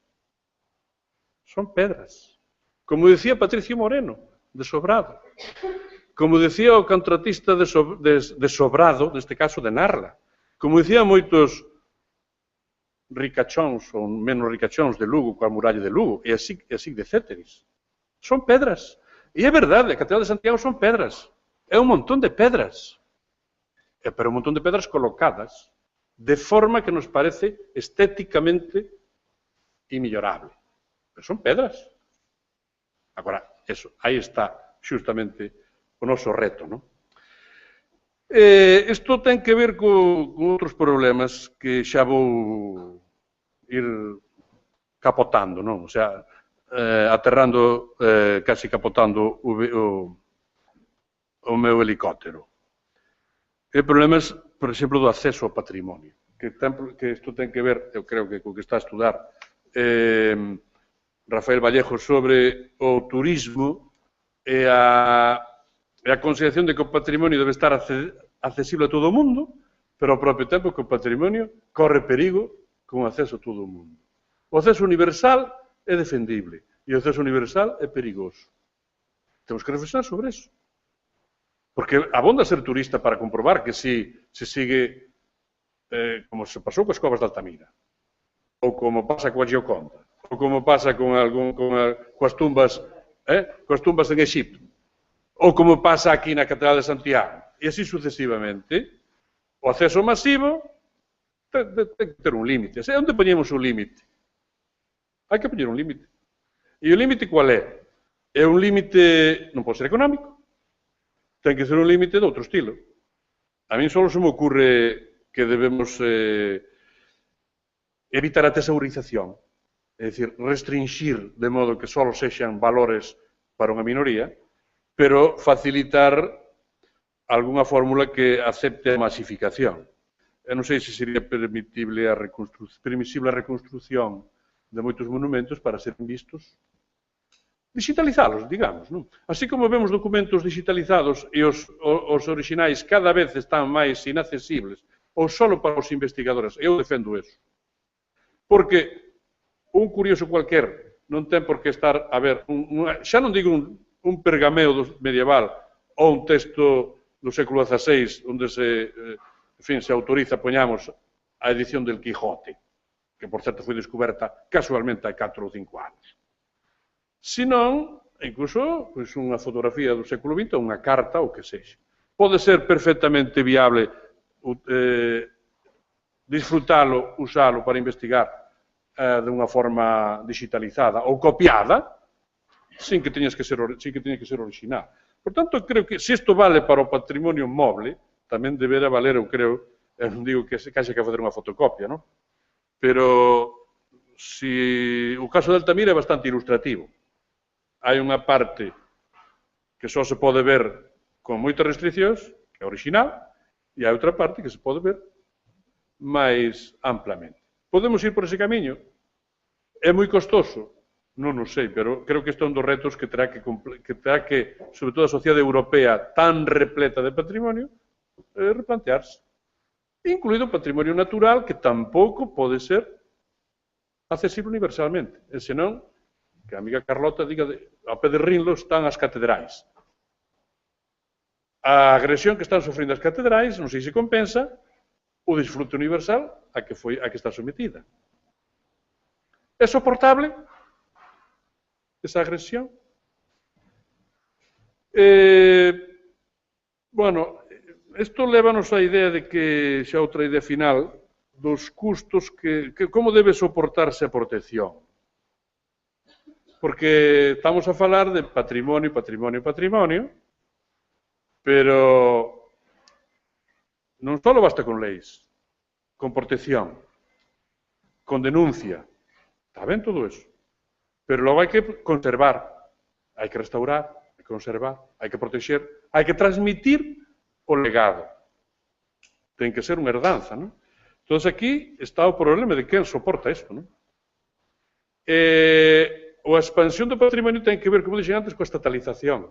Son pedras. Como decía Patricio Moreno, de Sobrado. Como decía o contratista de Sobrado, neste caso de Narla. Como decía moitos ricachóns, ou menos ricachóns de Lugo, coa muralla de Lugo, e así de céteris. Son pedras. E é verdade, a Catedral de Santiago son pedras. É un montón de pedras. Pero un montón de pedras colocadas de forma que nos parece estéticamente inmellorable. Pero son pedras. Agora, eso, aí está xustamente o noso reto, non? Isto ten que ver con outros problemas que xa vou ir capotando, non? O sea, aterrando, casi capotando o meu helicóptero. Problemas, por exemplo, do acceso ao patrimonio, que isto ten que ver, eu creo que co que está a estudar Rafael Vallejo sobre o turismo e a consideración de que o patrimonio debe estar accesible a todo o mundo, pero ao propio tempo que o patrimonio corre perigo con acceso a todo o mundo. O acceso universal é defendible e o acceso universal é perigoso. Temos que reflexionar sobre eso. Porque abonda ser turista para comprobar que se sigue como se pasou coas covas de Altamira, ou como pasa coa Gioconda, ou como pasa coas tumbas en Egipto, ou como pasa aquí na Catedral de Santiago, e así sucesivamente. O acceso masivo ten que ter un límite. Onde poñemos un límite? Hai que poñer un límite. E o límite qual é? É un límite, non pode ser económico, ten que ser un límite de outro estilo. A mí só se me ocurre que debemos evitar a tesourización, é dicir, restringir de modo que só sexan valores para unha minoría, pero facilitar algunha fórmula que acepte a masificación. Eu non sei se sería permisible a reconstrucción de moitos monumentos para serem vistos, digitalizalos, digamos, non? Así como vemos documentos digitalizados e os orixinais cada vez están máis inaccesibles, ou só para os investigadores, eu defendo eso. Porque un curioso cualquer non ten por que estar a ver, xa non digo un pergameo medieval ou un texto do século XVI onde se autoriza, poñamos, a edición del Quijote, que por certo foi descoberta casualmente hai 4 ou 5 anos. Senón, incluso, unha fotografía do século XX ou unha carta ou que sexa. Pode ser perfectamente viable disfrutalo, usalo para investigar de unha forma digitalizada ou copiada, sin que teña que ser original. Por tanto, creo que se isto vale para o patrimonio moble, tamén deberá valer, eu creo, non digo que se caixa que facer unha fotocopia, non? Pero o caso de Altamira é bastante ilustrativo. Hai unha parte que só se pode ver con moitas restriccións, que é original, e hai outra parte que se pode ver máis amplamente. Podemos ir por ese camiño? É moi costoso? Non o sei, pero creo que isto é un dos retos que terá que, sobre todo a sociedade europea tan repleta de patrimonio, replantearse. Incluído o patrimonio natural, que tampouco pode ser accesible universalmente. E senón, que a amiga Carlota diga, ao pé de Rinlo están as catedrais. A agresión que están sofrendo as catedrais, non sei se compensa, o disfrute universal a que está sometida. É soportable esa agresión? Bueno, isto lévanos á idea de que, xa outra idea final, dos custos como debe soportarse a protección. Porque estamos a falar de patrimonio, pero non só basta con leis, con protección, con denuncia, está ben todo eso. Pero logo hai que conservar, hai que restaurar, hai que conservar, hai que protexer, hai que transmitir o legado. Ten que ser unha herdanza, non? Entón, aquí está o problema de quen soporta isto, non? A expansión do patrimonio ten que ver, como dixen antes, coa estatalización.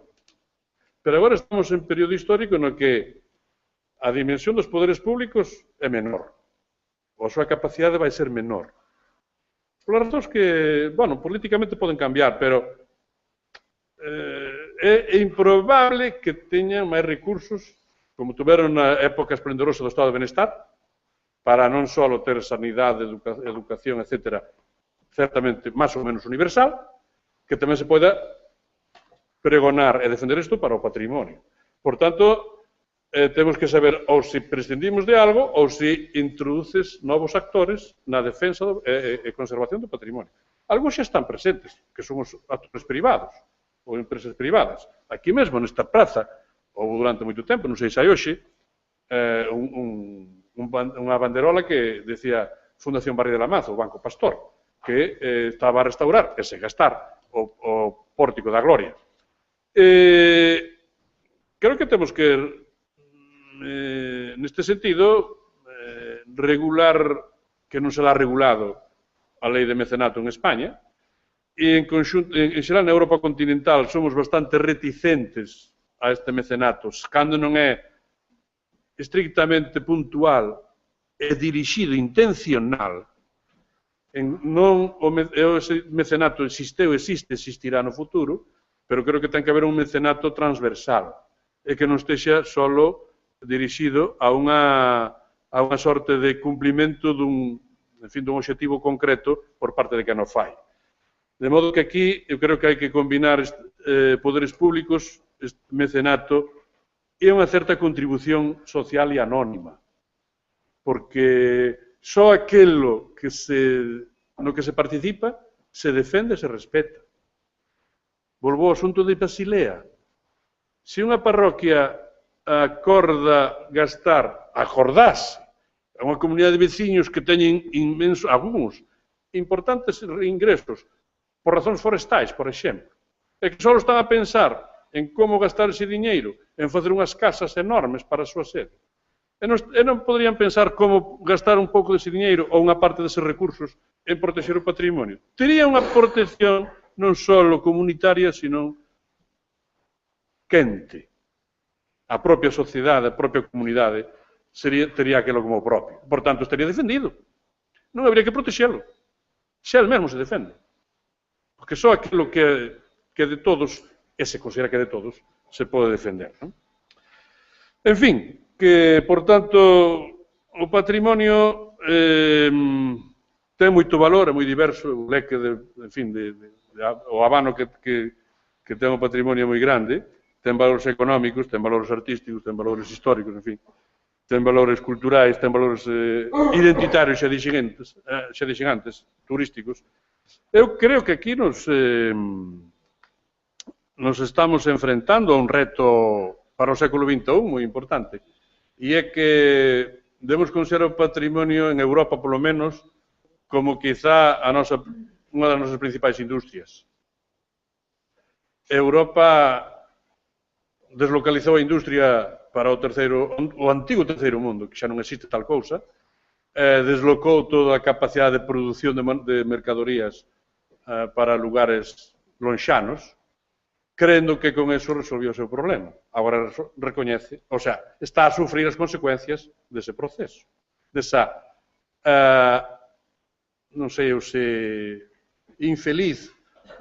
Pero agora estamos en período histórico no que a dimensión dos poderes públicos é menor. A súa capacidade vai ser menor. Polas razóns que, bueno, políticamente poden cambiar, pero é improbable que teñan máis recursos, como tuveron na época esplendorosa do Estado de Benestar, para non só ter sanidade, educación, etc., certamente máis ou menos universal, que tamén se poida pregonar e defender isto para o patrimonio. Por tanto, temos que saber ou se prescindimos de algo ou se introduces novos actores na defensa e conservación do patrimonio. Algúns xa están presentes, que son os actores privados ou empresas privadas. Aquí mesmo, nesta praza, ou durante moito tempo, non sei se hai hoxe, unha banderola que decía Fundación Barrio de la Maza, o Banco Pastor, que estaba a restaurar e se gastar o Pórtico da Gloria. Creo que temos que, neste sentido, regular, que non será regulado a lei de mecenato en España, e en xeral na Europa continental somos bastante reticentes a este mecenato, cando non é estrictamente puntual e dirixido, intencional. Ese mecenato existeu, existirá no futuro, pero creo que ten que haber un mecenato transversal e que non estexa solo dirixido a unha sorte de cumplimento dun obxectivo concreto por parte de quen o fai. De modo que aquí eu creo que hai que combinar poderes públicos, mecenato e unha certa contribución social e anónima, porque só aquilo no que se participa se defende e se respeta. Volvo ao asunto de Basilea. Se unha parroquia acordase a unha comunidade de veciños que teñen algúns importantes ingresos por razóns forestais, por exemplo, e que só están a pensar en como gastar ese diñeiro, en facer unhas casas enormes para a súa sede, e non poderían pensar como gastar un pouco dese diñeiro ou unha parte deses recursos en protexer o patrimonio. Tería unha protección non só comunitaria, sino quente. A propia sociedade, a propia comunidade, tería aquilo como propio. Por tanto, estaría defendido. Non habría que protexelo. Xa el mesmo se defende. Porque só aquilo que é de todos, e se considera que é de todos, se pode defender, non? En fin, que, por tanto, o patrimonio ten moito valor, é moi diverso, o leque, en fin, o abano que ten o patrimonio é moi grande, ten valores económicos, ten valores artísticos, ten valores históricos, en fin, ten valores culturais, ten valores identitarios xa dixen antes, turísticos. Eu creo que aquí nos estamos enfrentando a un reto para o século XXI moi importante, e é que debemos considerar o patrimonio en Europa, polo menos, como quizá unha das nosas principais industrias. Europa deslocalizou a industria para o antigo terceiro mundo, que xa non existe tal cousa, deslocou toda a capacidade de produción de mercadorías para lugares lonxanos, creendo que con eso resolvió o seu problema. Agora recoñece, o sea, está a sufrir as consecuencias dese proceso, desa, non sei se infeliz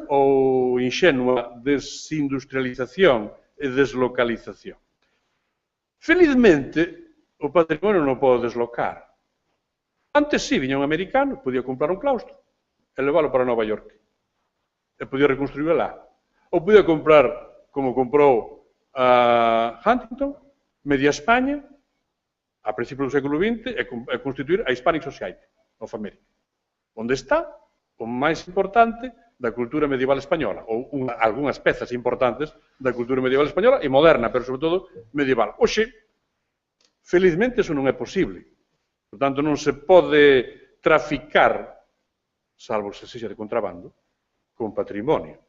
ou inxenua desindustrialización e deslocalización. Felizmente, o patrimonio non pode deslocar. Antes sí, viña un americano, podía comprar un claustro e leválo para Nova York. E podía reconstruir lá. Ou podía comprar, como comprou a Huntington, media España, a principios do século XX, e constituir a Hispanic Society of America, onde está o máis importante da cultura medieval española, ou algunhas pezas importantes da cultura medieval española, e moderna, pero sobre todo medieval. Oxe, felizmente, eso non é posible. Por tanto, non se pode traficar, salvo se sexa de contrabando, con patrimonio.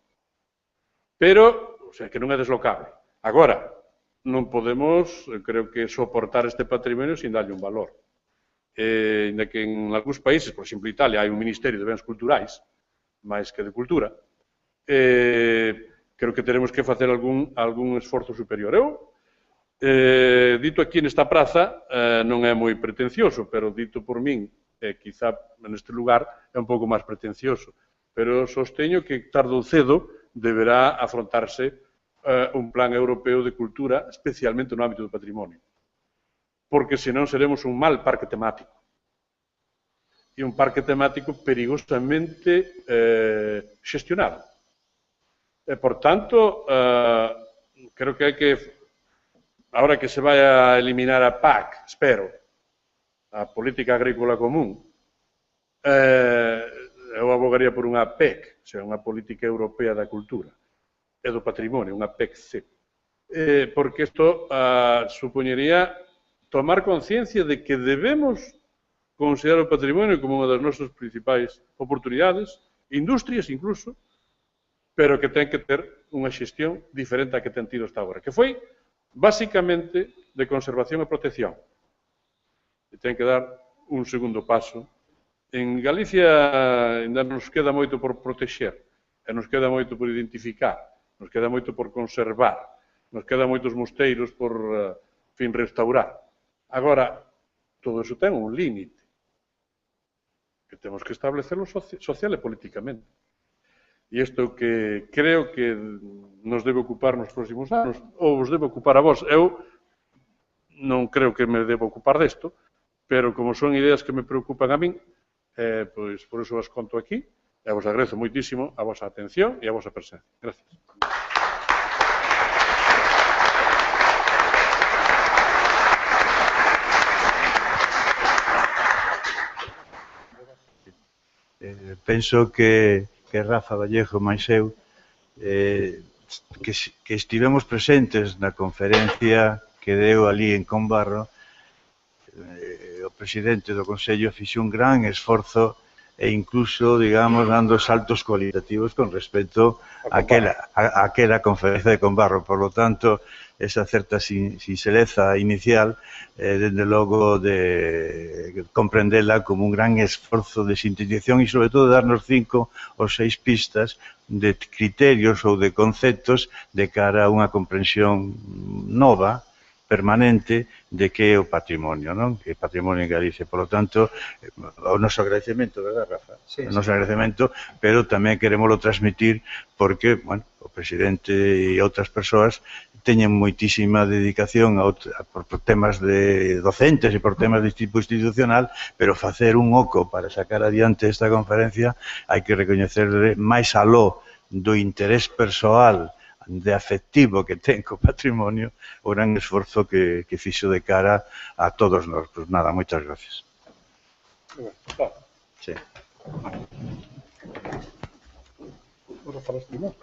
Pero, o sea, que non é deslocable. Agora, non podemos, creo que, soportar este patrimonio sin darlle un valor. Ainda que en algúns países, por exemplo, Italia, hai un Ministerio de Bens Culturais, máis que de cultura, creo que teremos que facer algún esforzo superior. Eu, dito aquí nesta praza, non é moi pretencioso, pero dito por min, quizá neste lugar, é un pouco máis pretencioso. Pero sosteño que tarde ou cedo deberá afrontarse un plan europeo de cultura, especialmente no ámbito do patrimonio. Porque senón seremos un mal parque temático. E un parque temático perigosamente xestionado. E, por tanto, creo que hai que, ahora que se vai a eliminar a PAC, espero, a Política Agrícola Común, eu abogaría por unha PEC, ou sea, unha Política Europea da Cultura e do Patrimonio, unha PEC-C. Porque isto supoñería tomar conciencia de que debemos considerar o patrimonio como unha das nosas principais oportunidades, industrias incluso, pero que ten que ter unha xestión diferente a que ten tido hasta agora, que foi, basicamente, de conservación e protección. E ten que dar un segundo paso. En Galicia ainda nos queda moito por protexer, e nos queda moito por identificar, nos queda moito por conservar, nos quedan moitos mosteiros por, restaurar. Agora, todo iso ten un límite, que temos que establecerlo social e políticamente. E isto que creo que nos debe ocupar nos próximos anos, ou vos debe ocupar a vos. Eu non creo que me debo ocupar desto, pero como son ideas que me preocupan a min, pois por iso as conto aquí, e vos agradezo moitísimo a vosa atención e a vosa presencia. Gracias. Penso que Rafa Vallejo máis eu que estivemos presentes na conferencia que deu ali en Combarro. O presidente do Consello fixo un gran esforzo e incluso, digamos, dando saltos cualitativos con respecto a aquela conferencia de Combarro. Por lo tanto, esa certa sinxeleza inicial, desde logo, de comprendela como un gran esforzo de sintetización e, sobre todo, darnos 5 ou 6 pistas de criterios ou de conceptos de cara a unha comprensión nova permanente de que é o patrimonio, non? Que é patrimonio en Galicia. Por lo tanto, o noso agradecemento, verdad, Rafa? Sí, O noso agradecemento, pero tamén queremoslo transmitir porque, bueno, o presidente e outras persoas teñen moitísima dedicación por temas de docentes e por temas de tipo institucional, pero facer un oco para sacar adiante esta conferencia hai que recoñecerle máis aló do interés persoal de afectivo que ten co patrimonio o gran esforzo que fixo de cara a todos nós. Pois nada, moitas gracias. Sí. Ahora falas ti, non?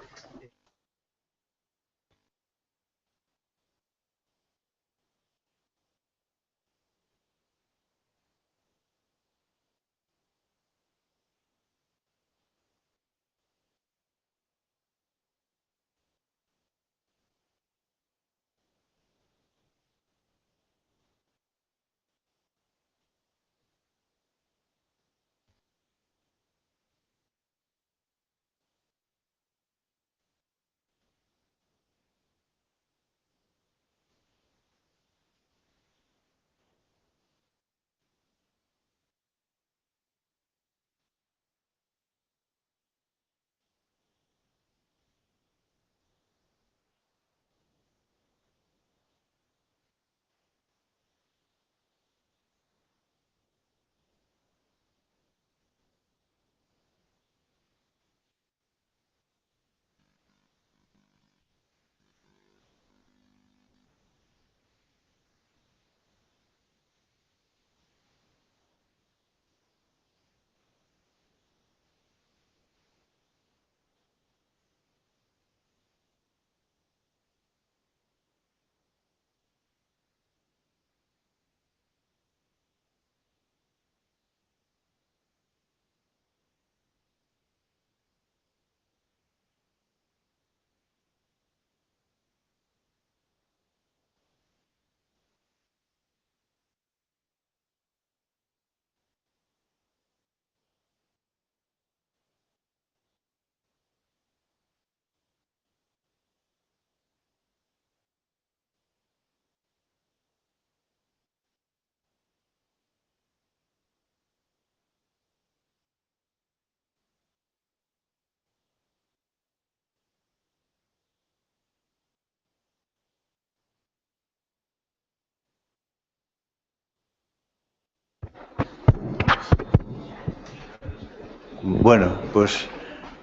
Bueno, pois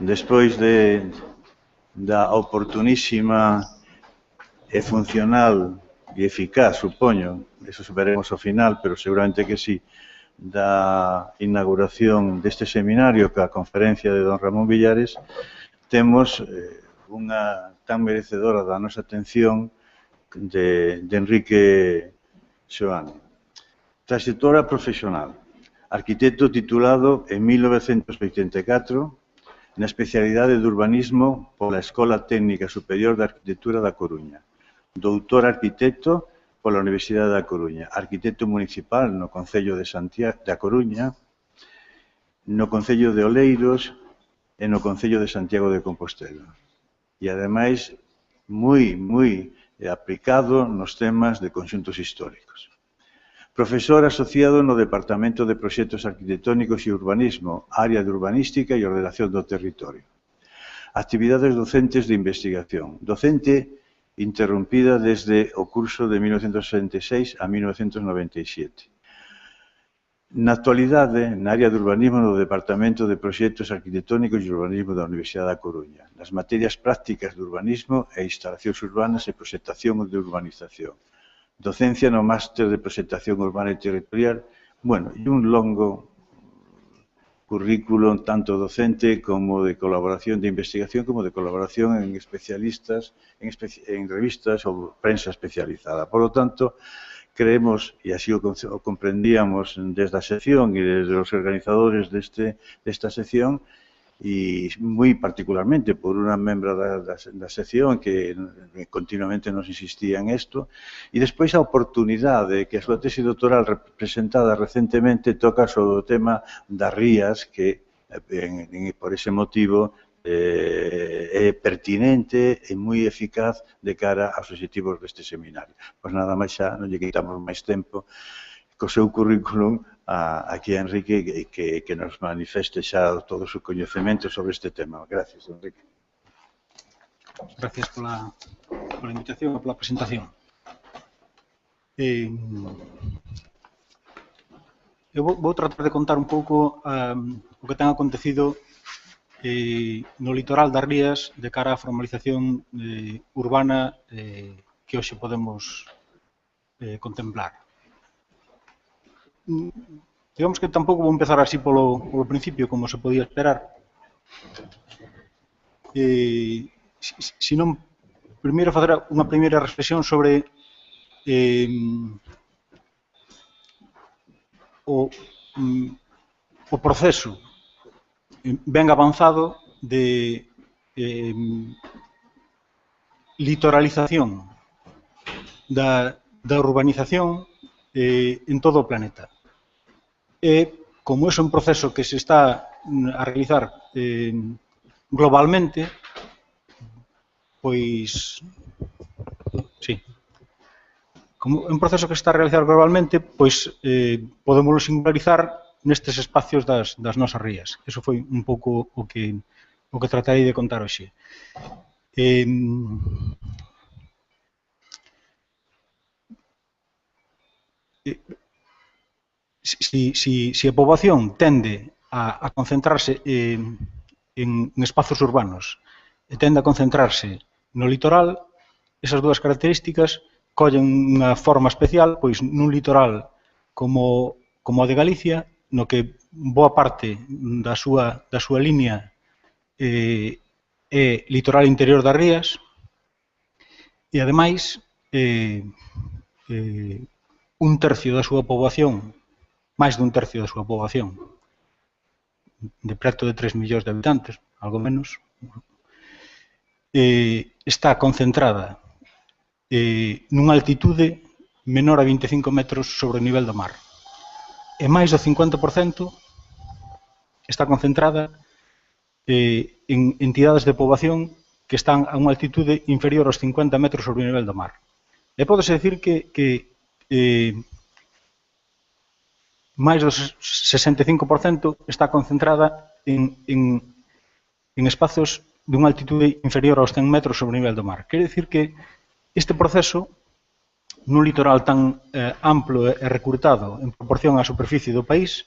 despois da oportunísima e funcional e eficaz, supoño, eso veremos ao final, pero seguramente que sí, da inauguración deste seminario que a conferencia de don Ramón Villares, temos unha tan merecedora da nosa atención de Enrique Xoán. Trayectoria profesional. Arquitecto titulado en 1984 na especialidade de urbanismo pola Escola Técnica Superior de Arquitectura da Coruña. Doutor arquitecto pola Universidade da Coruña. Arquitecto municipal no Concello de Santiago da Coruña, no Concello de Oleiros e no Concello de Santiago de Compostela. E, ademais, moi aplicado nos temas de conxuntos históricos. Profesor asociado no Departamento de Proxectos Arquitectónicos e Urbanismo, área de Urbanística e Ordenación do Territorio. Actividades docentes de investigación. Docente interrompida desde o curso de 1966 a 1997. Na actualidade, na área de urbanismo no Departamento de Proxectos Arquitectónicos e Urbanismo da Universidade da Coruña, nas materias prácticas de urbanismo e instalacións urbanas e proxectación de urbanización. Docencia no Máster de Proxectación Urbana e Territorial, bueno, e un longo currículo tanto docente como de colaboración de investigación como de colaboración en especialistas, en revistas ou prensa especializada. Por lo tanto, creemos, e así o comprendíamos desde a sección e desde os organizadores desta sección, e moi particularmente por unha membra da sección que continuamente nos insistía en isto, e despois a oportunidade que a súa tese doctoral presentada recentemente toca sobre o tema das rías que por ese motivo é pertinente e moi eficaz de cara aos obxectivos deste seminario. Pois nada máis xa, non lle quitamos máis tempo, co seu currículum aquí a Enrique que nos manifeste xa todo o seu coñecemento sobre este tema. Gracias, Enrique. Gracias pola invitación e pola presentación. Eu vou tratar de contar un pouco o que ten acontecido no litoral das Rías de cara á formalización urbana que hoxe podemos contemplar. Digamos que tampouco vou empezar así polo principio, como se podía esperar. Senón, primeiro facer unha primeira reflexión sobre o proceso ben avanzado de litoralización da urbanización en todo o planeta. E, como é un proceso que se está a realizar globalmente, pois, sí, como é un proceso que se está a realizar globalmente, pois podemos singularizar nestes espacios das nosas rías. Eso foi un pouco o que tratarei de contar hoxe. Si a poboación tende a concentrarse en espazos urbanos e tende a concentrarse no litoral, esas dúas características collen unha forma especial pois nun litoral como o de Galicia, no que boa parte da súa línea é litoral interior das rías e, ademais, un tercio da súa poboación, máis dun tercio da súa poboación, de preto de 3 millóns de habitantes, algo menos, está concentrada nunha altitude menor a 25 metros sobre o nivel do mar. E máis do 50% está concentrada en entidades de poboación que están a unha altitude inferior aos 50 metros sobre o nivel do mar. E pódese dicir que máis do 65% está concentrada en espazos dunha altitude inferior aos 100 metros sobre o nivel do mar. Quere dicir que este proceso, nun litoral tan amplo e recurtado en proporción á superficie do país,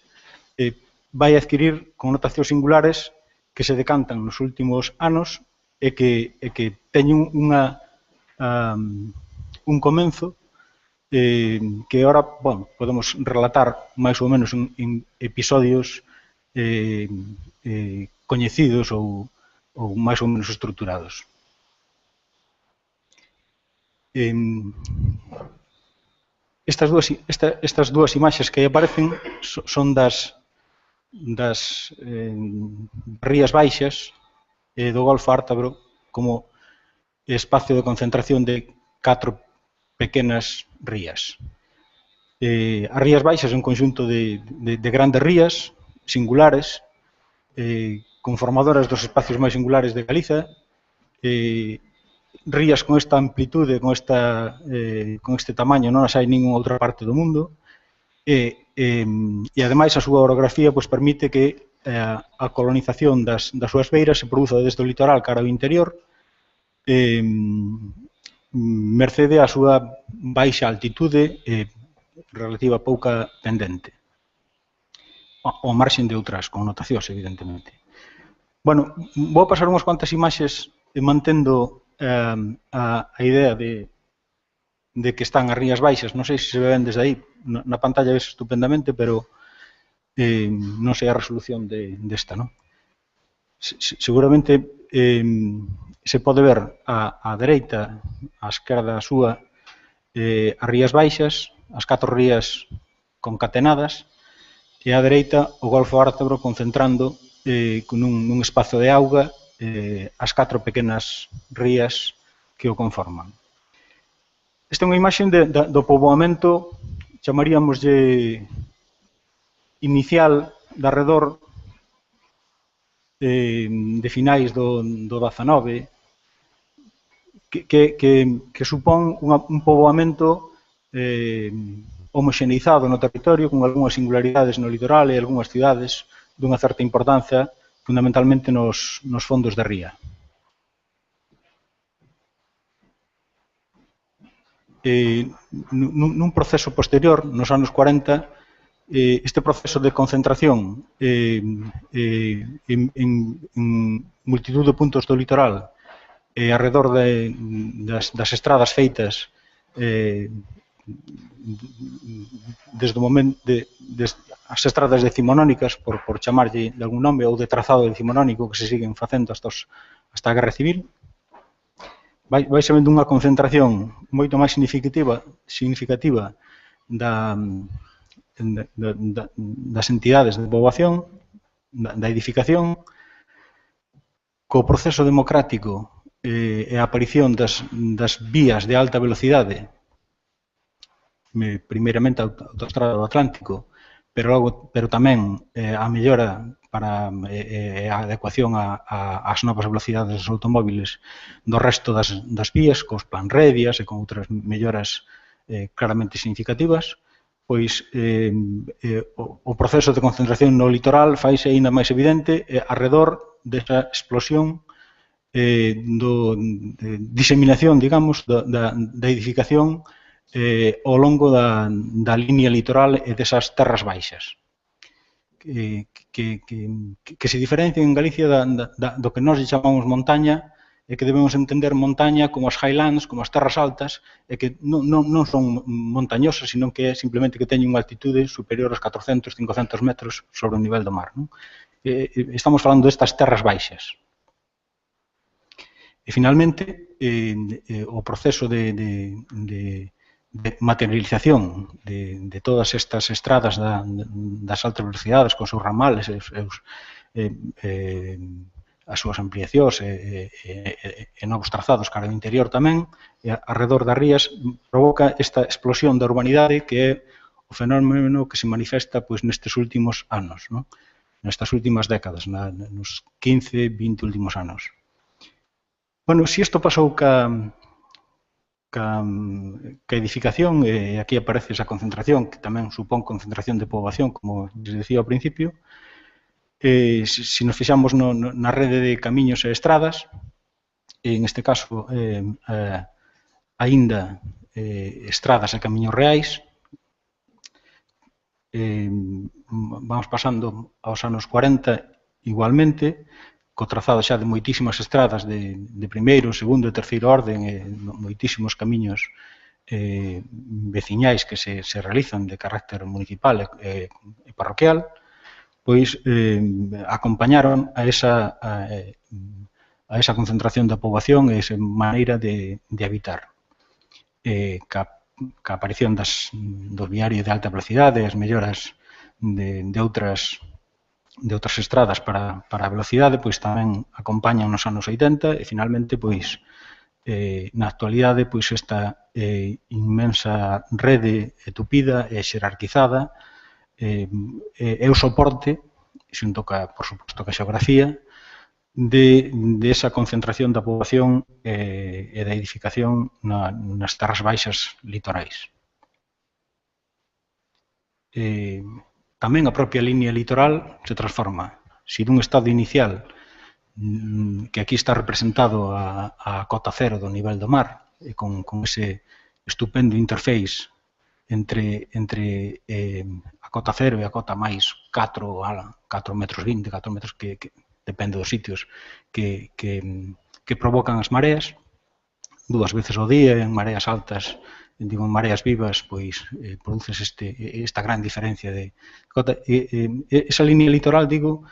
vai adquirir connotacións singulares que se decantan nos últimos anos e que teñen un comenzo que ahora podemos relatar máis ou menos en episodios coñecidos ou máis ou menos estruturados. Estas dúas imaxes que aí aparecen son das Rías Baixas do Golfo Ártabro como espacio de concentración de 4 pequenas rías. As Rías Baixas é un conxunto de grandes rías singulares, conformadoras dos espacios máis singulares de Galiza, rías con esta amplitude, con este tamaño, non as hai en ninguna outra parte do mundo, e ademais a súa orografía permite que a colonización das súas beiras se produza desde o litoral cara ao interior, mercede a súa baixa altitude e relativa pouca pendente, ao marxen de outras connotacións, evidentemente. Bueno, vou pasar unhas cuantas imaxes mantendo a idea de que están as Rías Baixas. Non sei se se ven desde aí, na pantalla ves estupendamente, pero non sei a resolución desta, non? Seguramente se pode ver á dereita, á esquerda súa, as Rías Baixas, as 4 rías concatenadas, e á dereita o Golfo Ártabro concentrando nun espazo de auga as 4 pequenas rías que o conforman. Esta é unha imaxe do poboamento, chamaríamoslle inicial, de arredor de finais do 19 que supón un poboamento homoxeneizado no territorio con algunhas singularidades no litoral e algunhas cidades dunha certa importancia fundamentalmente nos fondos de ría. Nun proceso posterior, nos anos 40, este proceso de concentración en multitud de puntos do litoral arredor das estradas feitas desde o momento as estradas decimonónicas, por chamarlle de algún nome, ou de trazado decimonónico que se siguen facendo hasta a Guerra Civil, vai sabendo unha concentración moito máis significativa das entidades de poboación, da edificación, co proceso democrático e a aparición das vías de alta velocidade, primeiramente a autoestrada do Atlántico, pero tamén a mellora para a adecuación ás novas velocidades dos automóviles do resto das vías, cos planredias e con outras melloras claramente significativas, pois o proceso de concentración no litoral faise aínda máis evidente arredor desa explosión de diseminación, digamos, da edificación ao longo da línea litoral e desas terras baixas, que se diferencian en Galicia do que nós chamamos montaña, e que debemos entender montaña como as highlands, como as terras altas, e que non son montañosas, sino que é simplemente que teñen unha altitude superior aos 400, 500 metros sobre o nivel do mar. Estamos falando destas terras baixas. E, finalmente, o proceso de materialización de todas estas estradas das altas velocidades, con seus ramales, as súas ampliacións e novos trazados cara ao interior tamén, arredor das rías, provoca esta explosión da urbanidade que é o fenómeno que se manifesta nestes últimos anos, nestas últimas décadas, nos 15, 20 últimos anos. Bueno, se isto pasou ca edificación, e aquí aparece esa concentración, que tamén supón concentración de poboación, como les decía ao principio, se nos fixamos na rede de camiños e estradas, en este caso, aínda estradas e camiños reais, vamos pasando aos anos 40 igualmente, co trazado xa de moitísimas estradas de primeiro, segundo e terceiro orden, e moitísimos camiños veciñais que se realizan de carácter municipal e parroquial, pois acompañaron a esa concentración da poboación e esa maneira de habitar. Ca aparición do viario de alta velocidade, as melloras de outras estradas para a velocidade, pois tamén acompañan nos anos 80 e, finalmente, pois na actualidade, pois esta inmensa rede tupida e xerarquizada é o soporte, xunto por suposto, ca xeografía, de esa concentración da poboación e da edificación nas terras baixas litorais. Tamén a propia línea litoral se transforma. Se dun estado inicial, que aquí está representado a cota cero do nivel do mar, e con ese estupendo interface entre a cota cero e a cota máis 4 metros 20, 4 metros, que depende dos sitios, que provocan as mareas, 2 veces ao día, en mareas altas, digo, en mareas vivas, pois produces esta gran diferencia de cota. Esa línea litoral, digo,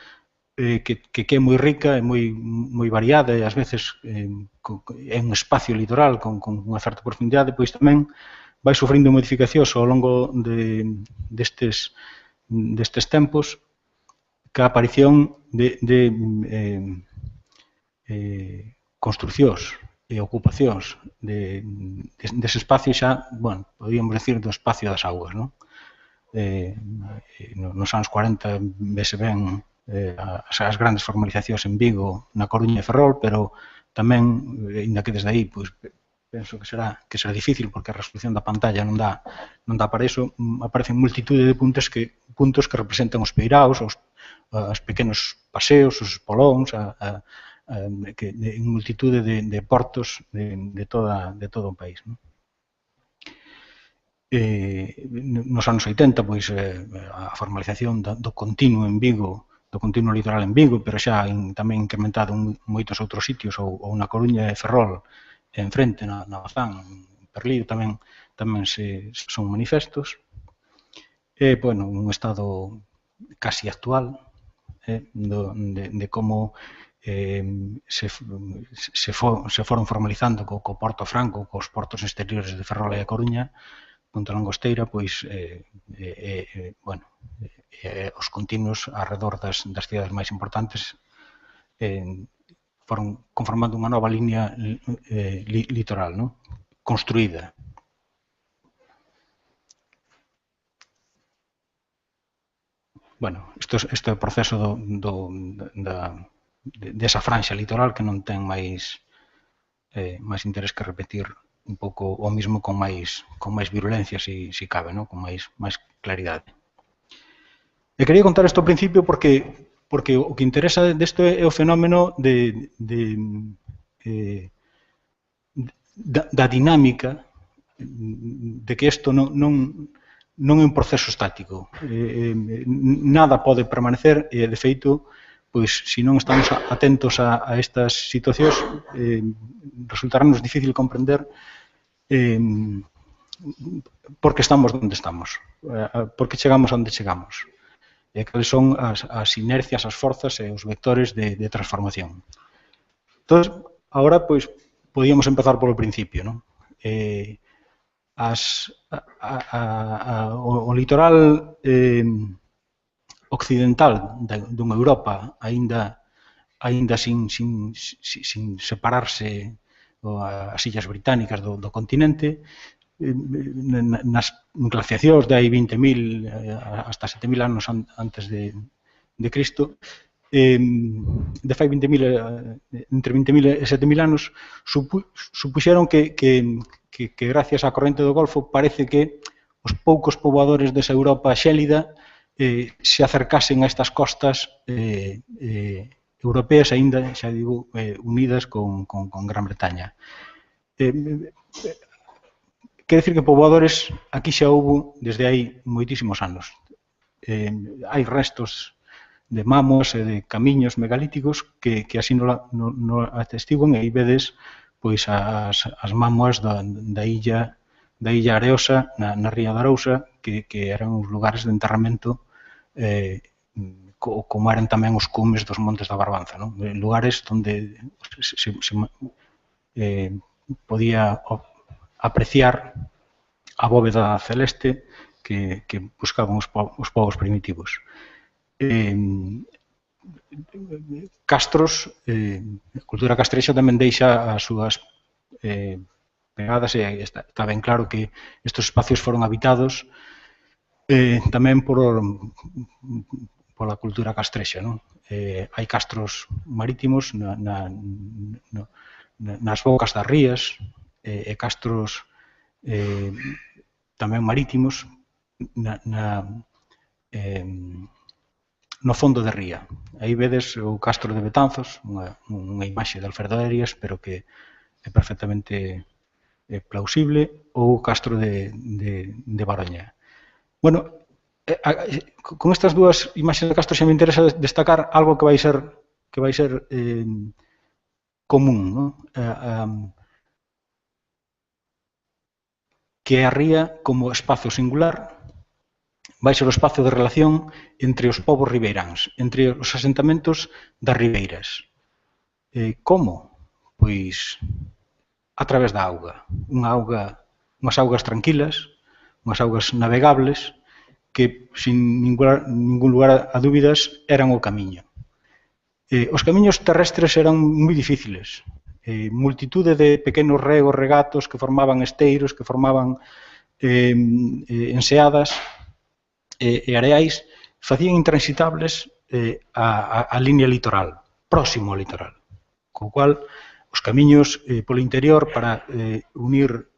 que é moi rica, é moi variada, e ás veces é un espacio litoral con unha certa profundidade, pois tamén vai sufrindo modificacións ao longo destes tempos, ca aparición de construcións e ocupacións dese espacio xa, bueno, podíamos decir, do espacio das augas, non? Nos anos 40 vese ben as grandes formalizacións en Vigo, na Coruña e Ferrol, pero tamén, ainda que desde aí, pois, penso que será difícil porque a resolución da pantalla non dá para iso, aparecen multitude de puntos que representan os peiraos, os pequenos paseos, os espolóns, en multitude de portos de todo o país. Nos anos 80, pois, a formalización do continuo en Vigo, do continuo litoral en Vigo, pero xa tamén incrementado en moitos outros sitios, ou na Coruña e Ferrol, en frente, na Bazán, en Perlío, tamén son manifestos. E, bueno, un estado casi actual de como se foron formalizando co Porto Franco, cos portos exteriores de Ferrol e a Coruña, Punta Langosteira, pois, os continuos arredor das cidades máis importantes foron conformando unha nova línea litoral, construída. Bueno, este proceso desa franxa litoral que non ten máis interés que repetir un pouco o mismo con máis virulencia, se cabe, con máis claridade. E quería contar isto ao principio porque o que interesa desto é o fenómeno da dinámica de que isto non é un proceso estático. Nada pode permanecer e, de feito, pois, se non estamos atentos a estas situacións, resultará-nos difícil comprender por que estamos onde estamos, por que chegamos onde chegamos, e cales son as inercias, as forzas e os vectores de transformación. Entón, agora, pois, podíamos empezar polo principio, o litoral occidental dunha Europa aínda sin separarse as illas británicas do continente, nas glaciacións de hai 20.000 hasta 7.000 anos antes de Cristo, de fai 20.000, entre 20.000 e 7.000 anos, supuxeron que gracias á corrente do Golfo parece que os poucos poboadores desa Europa xélida se acercasen a estas costas europeas aínda, xa digo, unidas con Gran Bretaña. Quer dicir que poboadores aquí xa houbo desde hai moitísimos anos. Hai restos de mámoas e de camiños megalíticos que así non atestiguan, e aí vedes pois as mámoas da illa Areosa, na ría de Arousa, que eran os lugares de enterramento como eran tamén os cumes dos Montes da Barbanza, lugares onde se podía apreciar a bóveda celeste que buscaban os povos primitivos. Castros, a cultura castrexa tamén deixa as súas pegadas, e está ben claro que estes espacios foron habitados tamén pola cultura castrexa. Hai castros marítimos nas bocas das rías, e castros tamén marítimos no fondo de ría. Aí vedes o castro de Betanzos, unha imaxe de Alfredo Arias, pero que é perfectamente plausible, ou o castro de Baroña. Bueno, con estas dúas imaxes de castro xa me interesa destacar algo que vai ser común, que a ría como espazo singular vai ser o espazo de relación entre os povos ribeiráns, entre os asentamentos das ribeiras. Como? Pois a través da auga. Unhas augas tranquilas, unhas augas navegables, que, sin ningún lugar a dúbidas, eran o camiño. Os camiños terrestres eran moi difíciles. Multitude de pequenos regatos que formaban esteiros, que formaban enseadas e areais, facían intransitables a línea litoral, próximo ao litoral. Co cual, os camiños polo interior para unir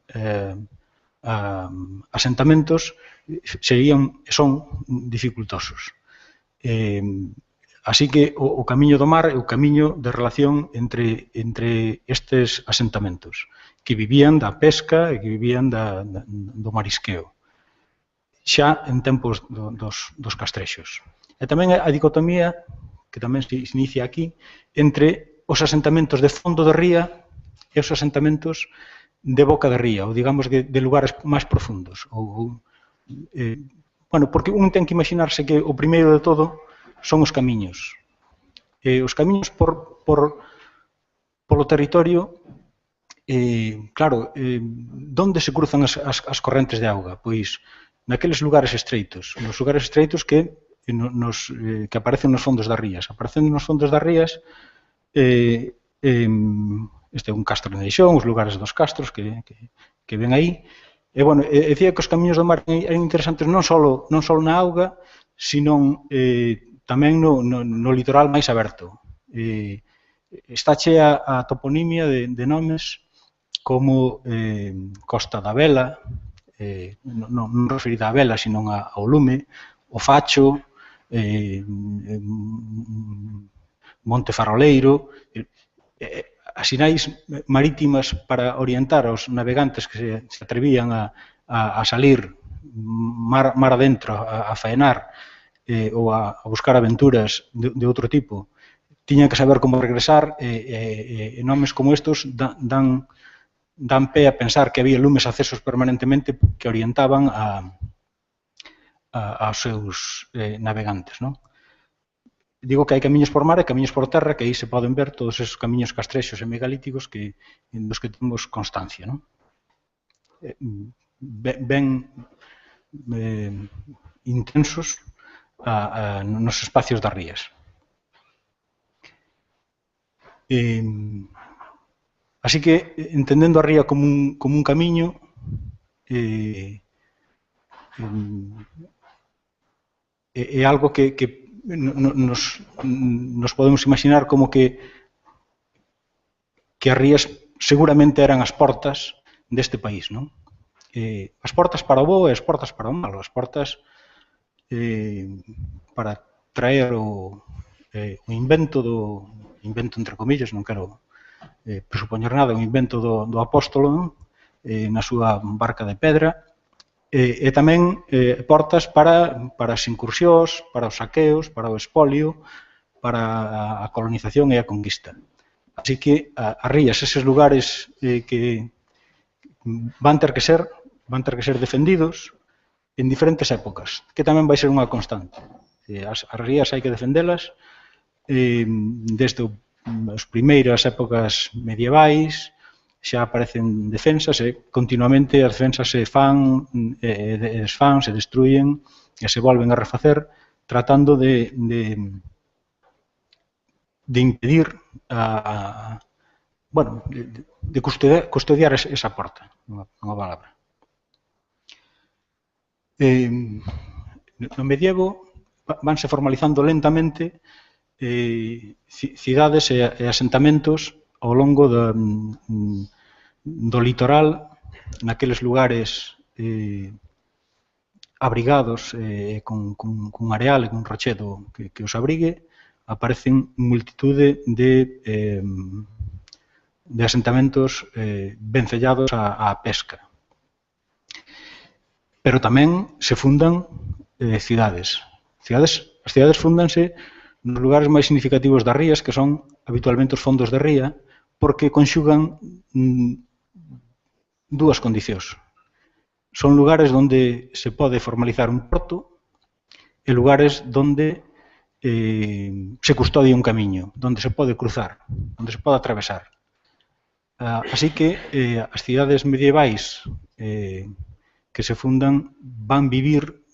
asentamentos son dificultosos. Así que o camiño do mar é o camiño de relación entre estes asentamentos que vivían da pesca e que vivían do marisqueo, xa en tempos dos castrexos. E tamén a dicotomía, que tamén se inicia aquí, entre os asentamentos de fondo de ría e os asentamentos de boca de ría, ou digamos de lugares máis profundos. Bueno, porque un ten que imaginarse que o primeiro de todo son os camiños. Os camiños polo territorio, claro, onde se cruzan as correntes de auga? Pois naqueles lugares estreitos, nos lugares estreitos que aparecen nos fondos das rías. Aparecen nos fondos das rías, este é un castro de Neixón, os lugares dos castros que ven aí. E, bueno, decía que os camiños do mar eran interesantes non só na auga, sino tamén no litoral máis aberto. Está chea a toponimia de nomes como Costa da Vela, non referida á vela, sino ao lume, o Facho, Monte Faroleiro, as sinais marítimas para orientar aos navegantes que se atrevían a salir mar adentro, a faenar ou a buscar aventuras de outro tipo. Tiñan que saber como regresar e nomes como estos dan pé a pensar que había lumes accesos permanentemente que orientaban aos seus navegantes, non? Digo que hai camiños por mar e camiños por terra, que aí se poden ver todos esos camiños castrexos e megalíticos dos que temos constancia, non? Ben intensos nos espacios das rías. Así que, entendendo a ría como un camiño, é algo que nos podemos imaginar como que as rías seguramente eran as portas deste país, non? As portas para o bo e as portas para o malo, as portas para traer o invento entre comillas, non quero presupoñer nada, o invento do apóstolo na súa barca de pedra, e tamén portas para as incursións, para os saqueos, para o espolio, para a colonización e a conquista. Así que as rías, eses lugares que van ter que ser defendidos en diferentes épocas, que tamén vai ser unha constante. As rías hai que defendelas desde as primeiras épocas medievais, xa aparecen defensas e continuamente as defensas se fan, se destruyen e se volven a refacer tratando de impedir de custodiar esa porta, unha palabra. No medievo vanse formalizando lentamente cidades e asentamentos ao longo do litoral, naqueles lugares abrigados con areal e con rochedo que os abrigue, aparecen multitude de asentamentos vencellados á pesca. Pero tamén se fundan cidades. As cidades fundanse nos lugares máis significativos das rías, que son habitualmente os fondos de ría, porque conxugan dúas condicións. Son lugares onde se pode formalizar un porto e lugares onde se custodia un camiño, onde se pode cruzar, onde se pode atravesar. Así que as cidades medievais que se fundan van vivir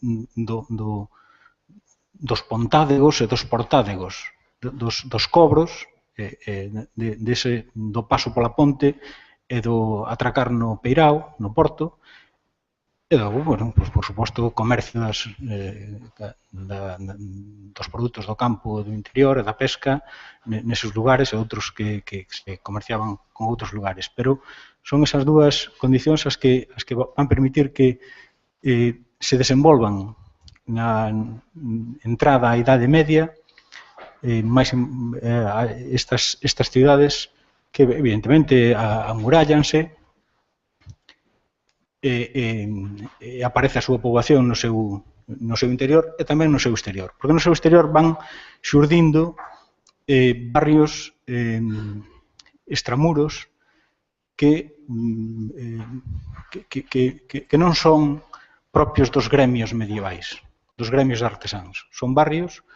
dos pontádegos e dos portádegos, dos cobros, do paso pola ponte e do atracar no peirao, no porto, E logo, bueno, pues, por suposto, o comercio dos produtos do campo do interior e da pesca neses lugares e outros que se comerciaban con outros lugares. Pero son esas dúas condicións as que van permitir que se desenvolvan na entrada á Idade Media máis estas cidades que, evidentemente, amurállanse e aparece a súa poboación no seu interior e tamén no seu exterior. Porque no seu exterior van xurdindo barrios extramuros que non son propios dos gremios medievais, dos gremios de artesáns. Son barrios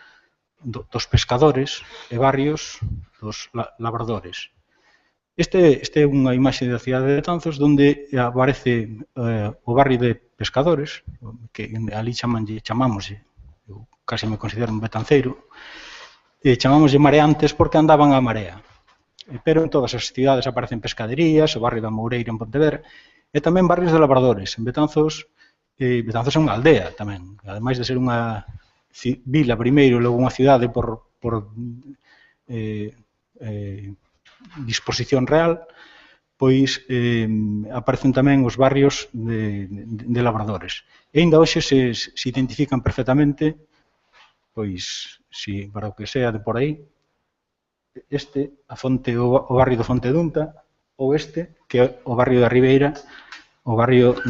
dos pescadores e barrios dos labradores. Este é unha imaxe da cidade de Betanzos onde aparece o barrio de pescadores, que ali chamámoslle, eu casi me considero un betanceiro, chamámoslle mareantes porque andaban a marea. Pero en todas as cidades aparecen pescaderías, o barrio da Moureira en Pontevedra, e tamén barrios de labradores. En Betanzos é unha aldea tamén, ademais de ser unha vila primeiro e logo unha cidade por disposición real, pois aparecen tamén os barrios de labradores. E ainda hoxe se identifican perfectamente, pois, para o que sea de por aí, o barrio do Fonte Dunta, ou que é o barrio da Ribeira, o barrio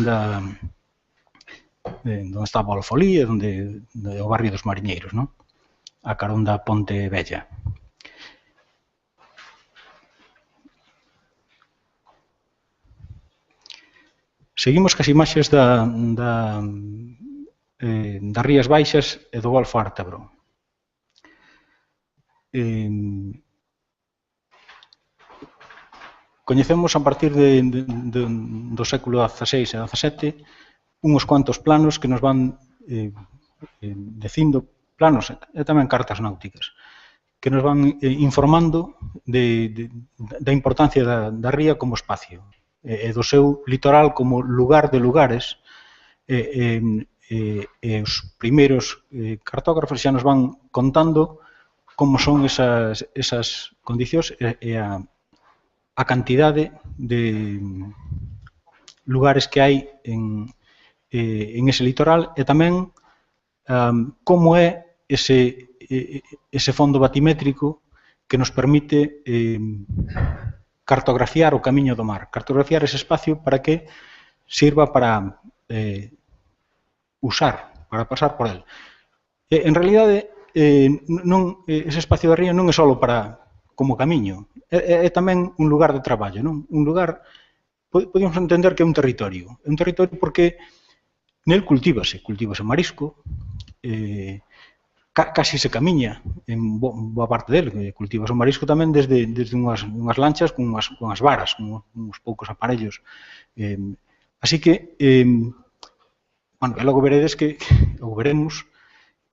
onde estaba o Alfolí, o barrio dos mariñeiros, a carón da Ponte Vella. Seguimos cas imaxes das Rías Baixas e do Golfo Ártabro. Coñecemos a partir do século XVI e XVII uns cuantos planos que nos van dicindo, planos e tamén cartas náuticas, que nos van informando da importancia da ría como espacio e do seu litoral como lugar de lugares, e os primeiros cartógrafos xa nos van contando como son esas condicións e a cantidade de lugares que hai en ese litoral e tamén como é ese fondo batimétrico que nos permite cartografiar o camiño do mar, cartografiar ese espacio para que sirva para para pasar por él. En realidade, ese espacio da ría non é só como camiño, é tamén un lugar de traballo, un lugar, podemos entender que é un territorio porque nel cultívase marisco, casi se camiña en boa parte dele, cultivas o marisco tamén desde unhas lanchas con unhas varas, con uns poucos aparellos. Así que, logo veremos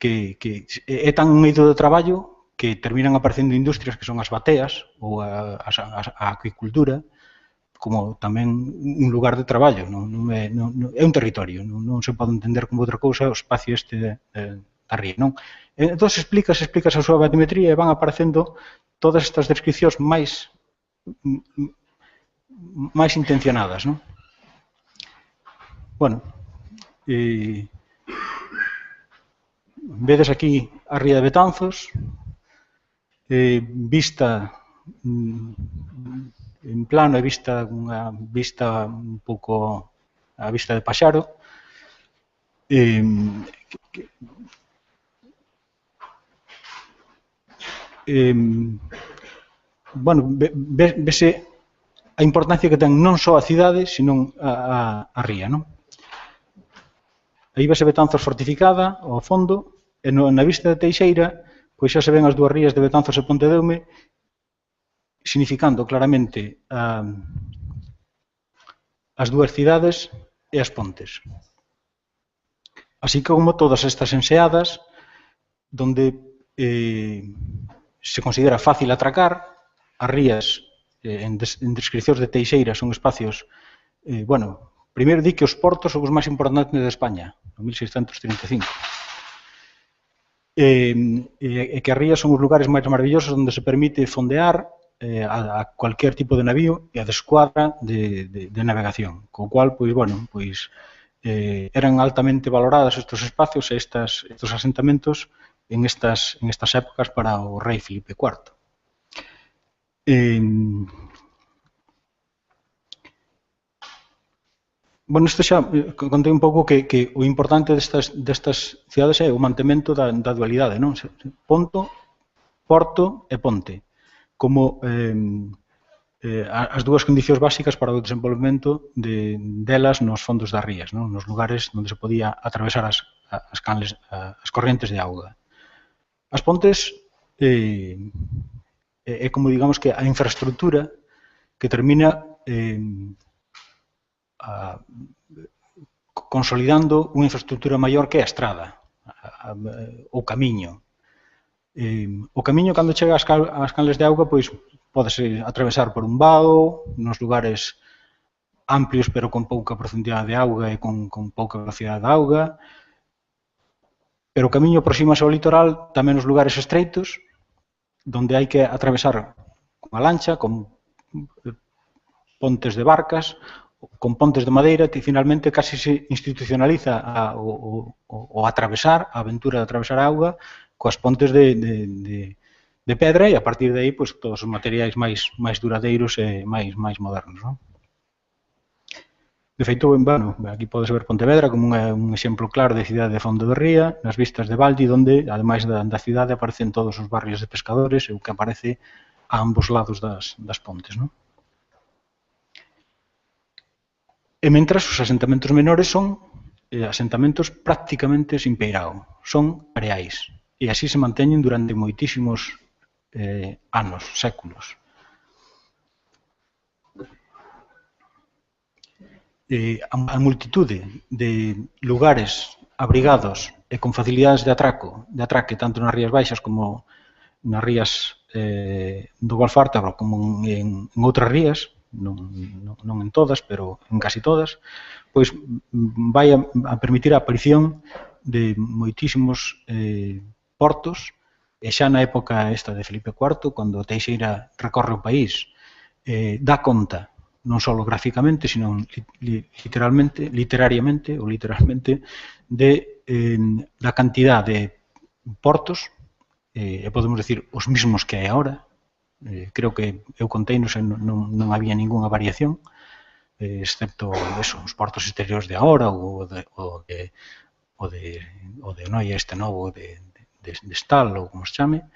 que é tan un eido de traballo que terminan aparecendo industrias que son as bateas ou a aquicultura, como tamén un lugar de traballo, é un territorio, non se pode entender como outra cousa o espacio da ría, non? Entón, explicas a súa batimetría e van aparecendo todas estas descripcións máis intencionadas, non? Bueno, vedes aquí a ría de Betanzos, vista en plano e unha vista un pouco a vista de Paxaro, vese a importancia que ten non só a cidade, senón a ría, non? Aí vese Betanzos fortificada ao fondo e na vista de Teixeira pois xa se ven as dúas rías de Betanzos e Pontedeume significando claramente as dúas cidades e as pontes. Así como todas estas enseadas donde se considera fácil atracar, as rías en descripcións de Teixeira son espacios primeiro di que os portos son os máis importantes de España, en 1635. E que as rías son os lugares máis maravillosos onde se permite fondear a cualquier tipo de navío e a de escuadra de navegación, co cual, pois, bueno, pois, eran altamente valorados estes espacios e estes asentamentos en estas épocas para o rei Filipe IV. Bueno, isto xa contei un pouco que o importante destas cidades é o mantemento da dualidade, non? Ponto, porto e ponte, como as dúas condicións básicas para o desenvolvemento delas nos fondos das rías, non? Nos lugares onde se podía atravesar as correntes de auga. As pontes é como, digamos, que a infraestructura que termina consolidando unha infraestructura maior que a estrada, o camiño. O camiño, cando chega ás canles de auga, pois pódese atravesar por un vado, nos lugares amplios pero con pouca profundidade de auga e con pouca velocidade de auga. Pero o camiño aproximase ao litoral tamén nos lugares estreitos, donde hai que atravesar con a lancha, con pontes de barcas, con pontes de madeira, que finalmente casi se institucionaliza o atravesar, a aventura de atravesar a auga, coas pontes de pedra e a partir de aí pois, todos os materiais máis duradeiros e máis modernos. Non? De feito, bueno, aquí podes ver Pontevedra como un exemplo claro de cidade de fondo de ría, nas vistas de Valdi, onde, ademais da cidade, aparecen todos os barrios de pescadores e o que aparece a ambos lados das pontes. Non? E mentras os asentamentos menores son asentamentos prácticamente sin peirao, son areais. E así se manteñen durante moitísimos anos, séculos. A multitude de lugares abrigados e con facilidades de atraque tanto nas rías baixas como nas rías do Golfártaro como en outras rías, non en todas, pero en casi todas, pois vai a permitir a aparición de moitísimos portos, e xa na época esta de Filipe IV, cando Teixeira recorre o país, dá conta, non só graficamente, sino literariamente, da cantidad de portos, e podemos decir os mismos que hai agora. Creo que eu conteinos e non había ningunha variación, excepto os portos exteriores de agora, o de Noia este novo de Estal, ou como se chame,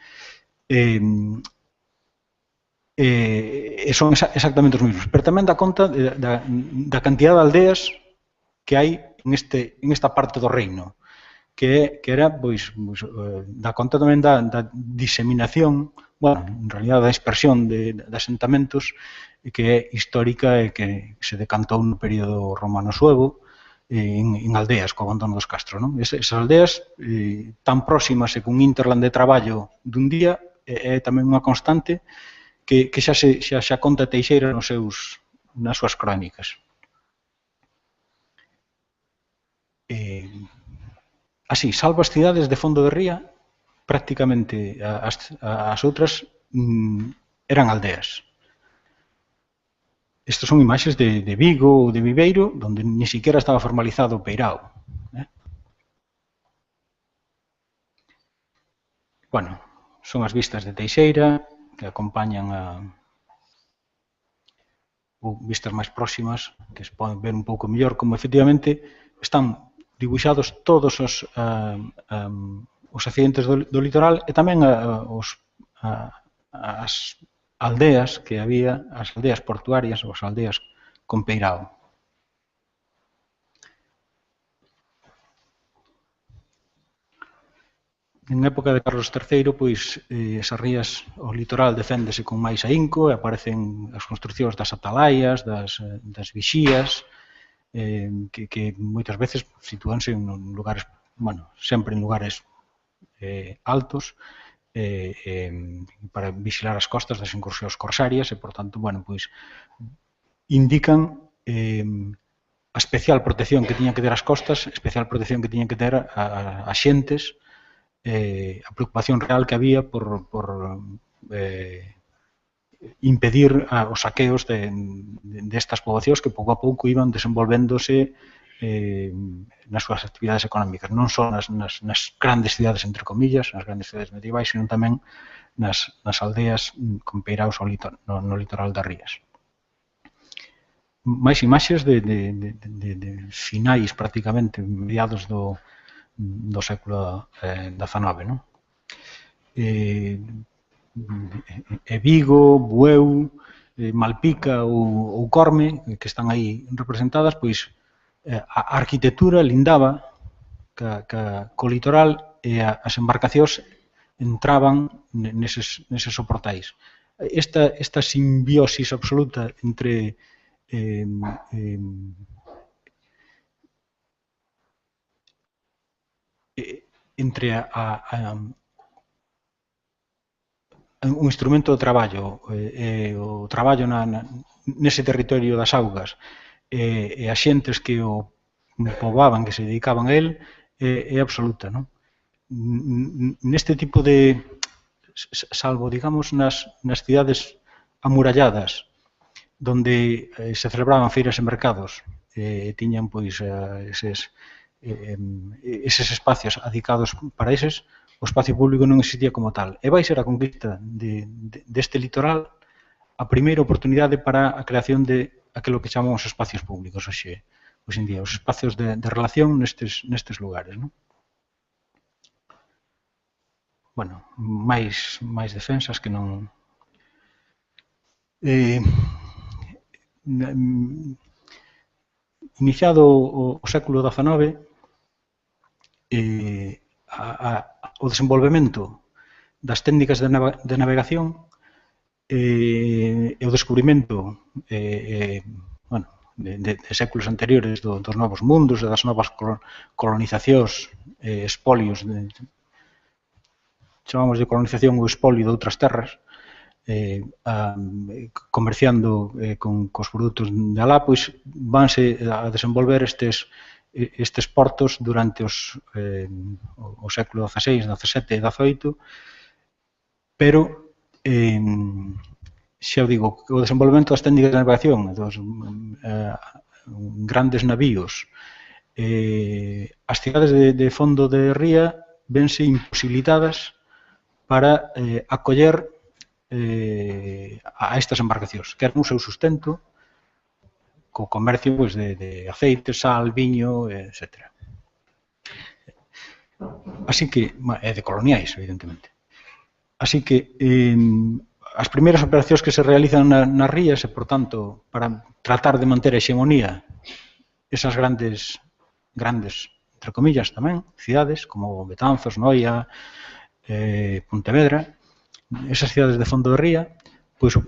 e son exactamente os mesmos. Pero tamén dá conta da cantidad de aldeas que hai en esta parte do reino, que era, pois, dá conta tamén da diseminación, bueno, en realidad da dispersión de asentamentos que é histórica e que se decantou no período romano suevo, en aldeas, co abandono dos castros. Esas aldeas tan próximas e cun interland de traballo dun día é tamén unha constante que xa conta Teixeira nas súas crónicas. Así, salvo as cidades de fondo de ría, prácticamente as outras eran aldeas. Estas son imaxes de Vigo ou de Viveiro, onde ni siquiera estaba formalizado o peirao. Bueno, son as vistas de Teixeira, que acompañan ou vistas máis próximas, que se poden ver un pouco mellor, como efectivamente están dibuixados todos os accidentes do litoral e tamén as aldeas que había, as aldeas portuarias ou as aldeas con peirao. En época de Carlos III, pois, esas rías, o litoral deféndese con máis ahínco e aparecen as construcións das atalaias, das vixías, que moitas veces sitúanse en lugares, bueno, sempre en lugares altos, para vigilar as costas das incursións corsarias e, por tanto, bueno, pois, indican a especial protección que tiñan que ter as costas, especial protección que tiñan que ter as xentes, a preocupación real que había por impedir os saqueos destas poboacións que pouco a pouco iban desenvolvéndose nas súas actividades económicas, non só nas grandes cidades, entre comillas, nas grandes cidades medievais, sino tamén nas aldeas con peiraos no litoral das rías. Máis imaxes de finais, prácticamente, mediados do século XIX, non? Vigo, Bueu, Malpica ou Corme, que están aí representadas, pois a arquitectura lindaba co litoral e as embarcacións entraban neses soportais. Esta simbiosis absoluta entre un instrumento de traballo e o traballo nese territorio das augas e as xentes que o poboaban, que se dedicaban a él, é absoluta, non? Neste tipo de, salvo, digamos, nas cidades amuralladas, donde se celebraban feiras e mercados, tiñan, pois, eses espacios adicados para eses, o espacio público non existía como tal. E vai ser a conquista deste litoral a primeira oportunidade para a creación de aquilo que chamamos espacios públicos hoxe en día, os espacios de relación nestes lugares, non? Bueno, máis defensas que non... Iniciado o século XIX, o desenvolvemento das técnicas de navegación e o descubrimento de séculos anteriores dos novos mundos, das novas colonizacións, espolios, chamamos de colonización o espolio de outras terras, comerciando cos produtos de alá, pois vanse a desenvolver estes portos durante o século XVI, XVII e XVIII, pero, xa digo, o desenvolvemento das técnicas de navegación, dos grandes navíos, as cidades de fondo de ría vense imposibilitadas para acoller a estas embarcacións, que eran o seu sustento co comercio de aceite, sal, viño, etc. Así que, e de coloniais, evidentemente. Así que as primeiras operacións que se realizan nas rías e, por tanto, para tratar de manter a hexemonía esas grandes, entre comillas tamén, cidades como Betanzos, Noia, Pontevedra, esas cidades de fondo de ría, pois o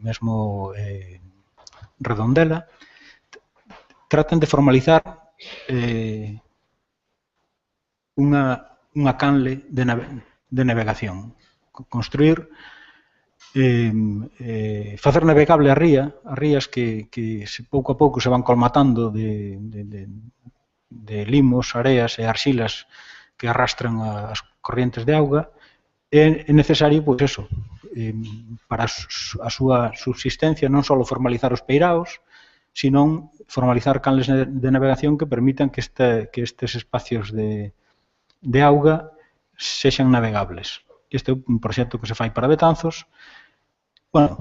mesmo Redondela, tratan de formalizar unha canle de navegación, construir, facer navegable as rías que pouco a pouco se van colmatando de limos, areas e arxilas que arrastran as corrientes de auga. É necesario, pois eso, para a súa subsistencia non só formalizar os peiraos, sino formalizar canles de navegación que permitan que estes espacios de auga sexan navegables. Este é un proxecto que se fai para Betanzos. Bueno,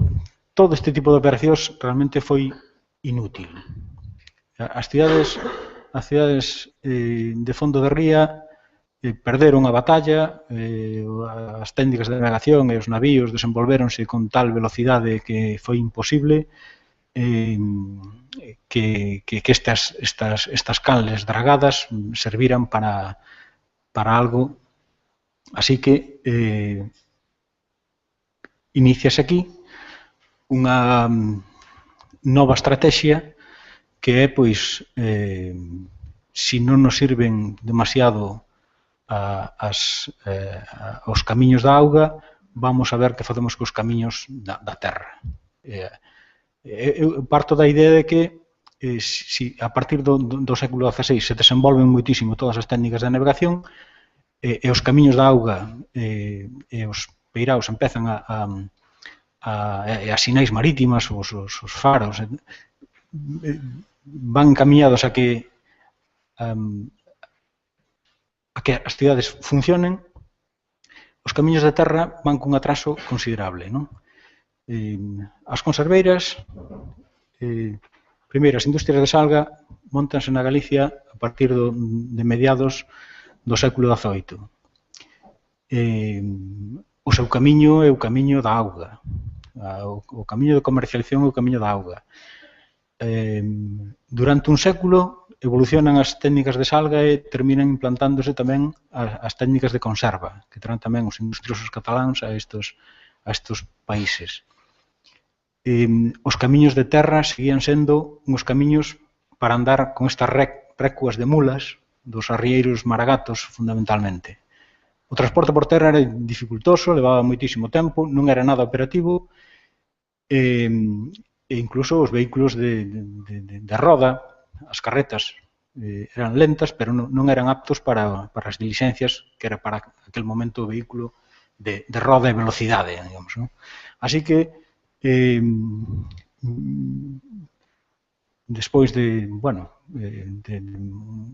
todo este tipo de operacións realmente foi inútil. As cidades de fondo de ría perderon a batalla, as técnicas de navegación e os navíos desenvolvéronse con tal velocidade que foi imposible que estas canles dragadas serviran para algo. Así que iníciase aquí unha nova estrategia que é, pois, se non nos sirven demasiado os camiños da auga, vamos a ver que facemos cos camiños da terra. Eu parto da idea de que si a partir do século XVI se desenvolven moitísimo todas as técnicas de navegación e os camiños da auga e os peiraos empezan as sinais marítimas, os faros, van encaminhados a que as cidades funcionen, os camiños de terra van cun atraso considerable. As conserveiras, primeiro, as industrias de salga montanse na Galicia a partir de mediados do século XVIII. O seu camiño é o camiño da auga, o camiño de comercialización é o camiño da auga. Durante un século evolucionan as técnicas de salga e terminan implantándose tamén as técnicas de conserva, que traen tamén os industriosos cataláns a estos países. Os camiños de terra seguían sendo uns camiños para andar con estas récuas de mulas dos arrieiros maragatos, fundamentalmente. O transporte por terra era dificultoso, levaba moitísimo tempo, non era nada operativo, e incluso os vehículos de roda, as carretas, eran lentas, pero non eran aptos para as diligencias, que era para aquel momento o vehículo de roda e velocidade, digamos. Así que, despois de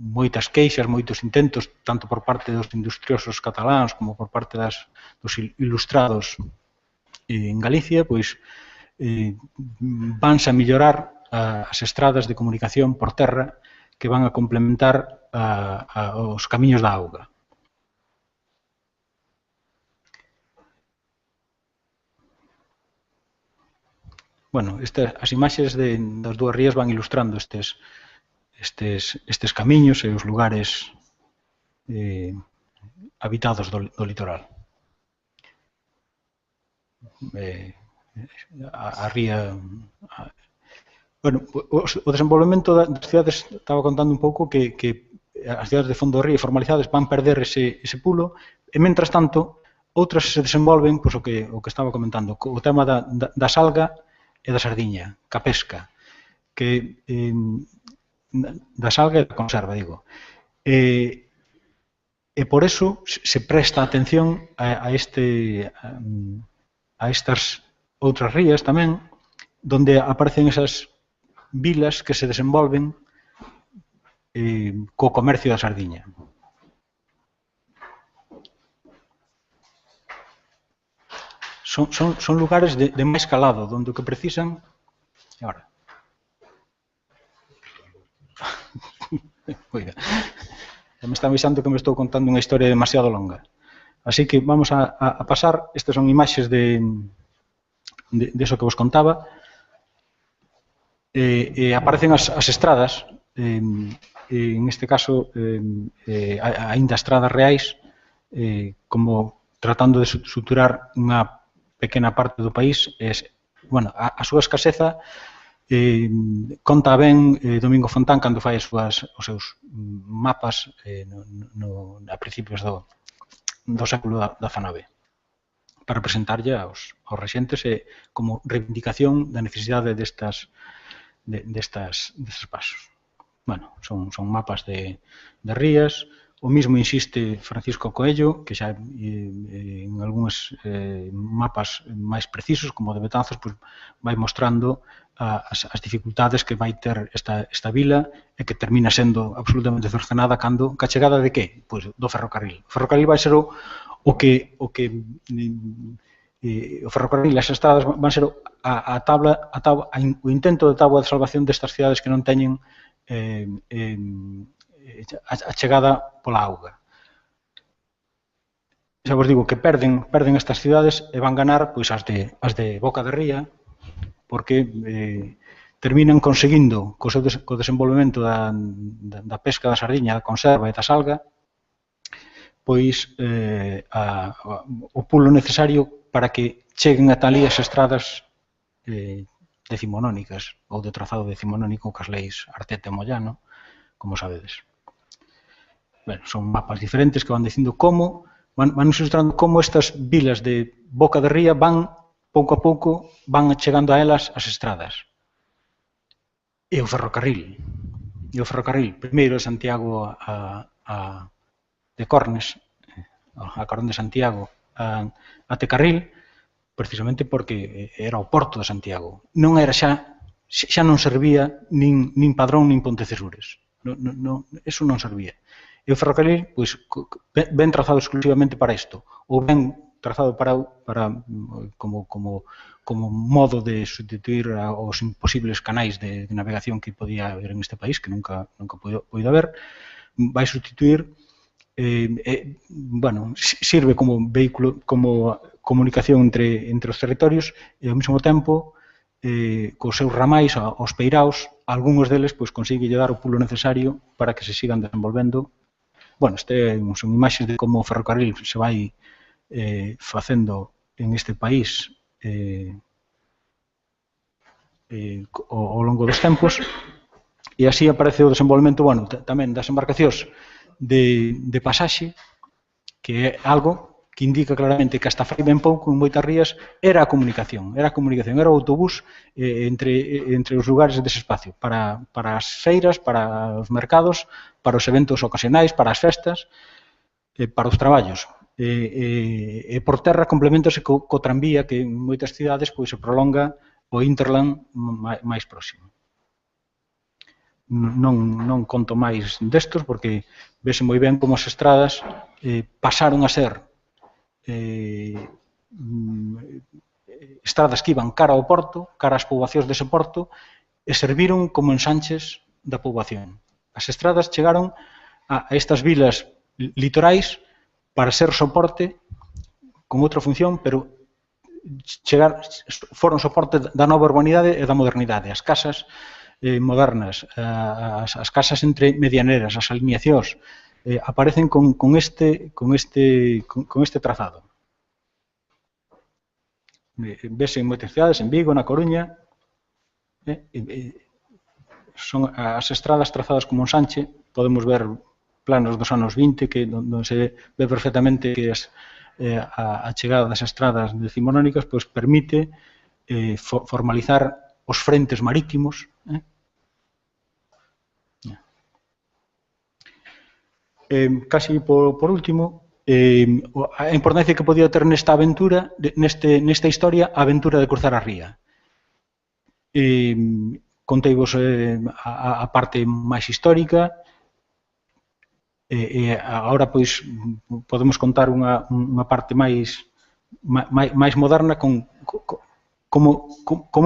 moitas queixas, moitos intentos, tanto por parte dos industriosos cataláns como por parte dos ilustrados en Galicia, pois vanse a mellorar as estradas de comunicación por terra que van a complementar os camiños da auga. Bueno, as imaxes das dúas rías van ilustrando estes camiños e os lugares habitados do litoral. A ría... Bueno, o desenvolvemento das cidades, estaba contando un pouco que as cidades de fondo do río formalizadas van perder ese pulo e, mentras tanto, outras se desenvolven, pois, o que estaba comentando, o tema da salga e da sardiña, ca pesca, que da salga e da conserva, digo. E por eso se presta atención a estas outras rías tamén, donde aparecen esas vilas que se desenvolven co comercio da sardiña. Son lugares de máis calado, onde o que precisan... Agora. Oiga, me está avisando que me estou contando unha historia demasiado longa. Así que vamos a pasar. Estas son imaxes de eso que vos contaba. Aparecen as estradas, en este caso, aínda estradas reais, como tratando de suturar unha pequena parte do país. A súa escaseza conta ben Domingo Fontán cando fai os seus mapas a principios do século XIX, para presentarlle aos rexentes como reivindicación da necesidade destes pasos. Bueno, son mapas de rías. O mismo insiste Francisco Coello, que xa en algúns mapas máis precisos, como de Betanzos, vai mostrando as dificultades que vai ter esta vila e que termina sendo absolutamente cercenada cando a chegada de que? Pois do ferrocarril. O ferrocarril vai ser o ferrocarril e as estradas van ser o intento de táboa de salvación destas cidades que non teñen a chegada pola auga. Xa vos digo que perden estas cidades e van ganar as de Boca de Ría, porque terminan conseguindo co desenvolvemento da pesca da sardiña, da conserva e da salga, pois o pulo necesario para que cheguen ata ali as estradas decimonónicas ou de trazado decimonónico cas leis Arteta e Moyano, como sabedes. Son mapas diferentes que van dicindo como, van ilustrando como estas vilas de Boca de Ría van, pouco a pouco, van chegando a elas as estradas. E o ferrocarril. Primeiro de Santiago de Cornes, a Corón de Santiago, a Tecarril, precisamente porque era o porto de Santiago. Non era xa non servía nin Padrón nin Pontecesures. Eso non servía. E o ferrocarril, pois, ben trazado exclusivamente para isto, ou ben trazado para como modo de sustituir os imposibles canais de navegación que podía haber en este país, que nunca podido haber, vai sustituir, sirve como vehículo, como comunicación entre os territorios e ao mesmo tempo, cos seus ramais, aos peiraos, algúns deles consigue dar o pulo necesario para que se sigan desenvolvendo. Bueno, son imaxes de como o ferrocarril se vai facendo en este país ao longo dos tempos, e así aparece o desenvolvemento, bueno, tamén das embarcacións de pasaxe, que é algo que indica claramente que hasta fai ben pouco, en moitas rías, era a comunicación, era o autobús entre os lugares dese espacio, para as feiras, para os mercados, para os eventos ocasionais, para as festas, para os traballos. E por terra complementase co tranvía, que en moitas cidades se prolonga o Interland máis próximo. Non conto máis destos, porque vese moi ben como as estradas pasaron a ser estradas que iban cara ao porto, cara ás poboacións dese porto, e serviron como ensanches da poboación. As estradas chegaron a estas vilas litorais para ser soporte con outra función, pero foron soporte da nova urbanidade e da modernidade. As casas modernas, as casas entre medianeras, as alineacións, aparecen con este trazado. Vese en moitas cidades, en Vigo, na Coruña, son as estradas trazadas como un sanche. Podemos ver planos dos anos 20, onde se ve perfectamente que a chegada das estradas decimonónicas permite formalizar os frentes marítimos. Casi por último, a importancia que podía ter nesta aventura, nesta historia, a aventura de cruzar a ría. Conteivos a parte máis histórica, e agora podemos contar unha parte máis moderna como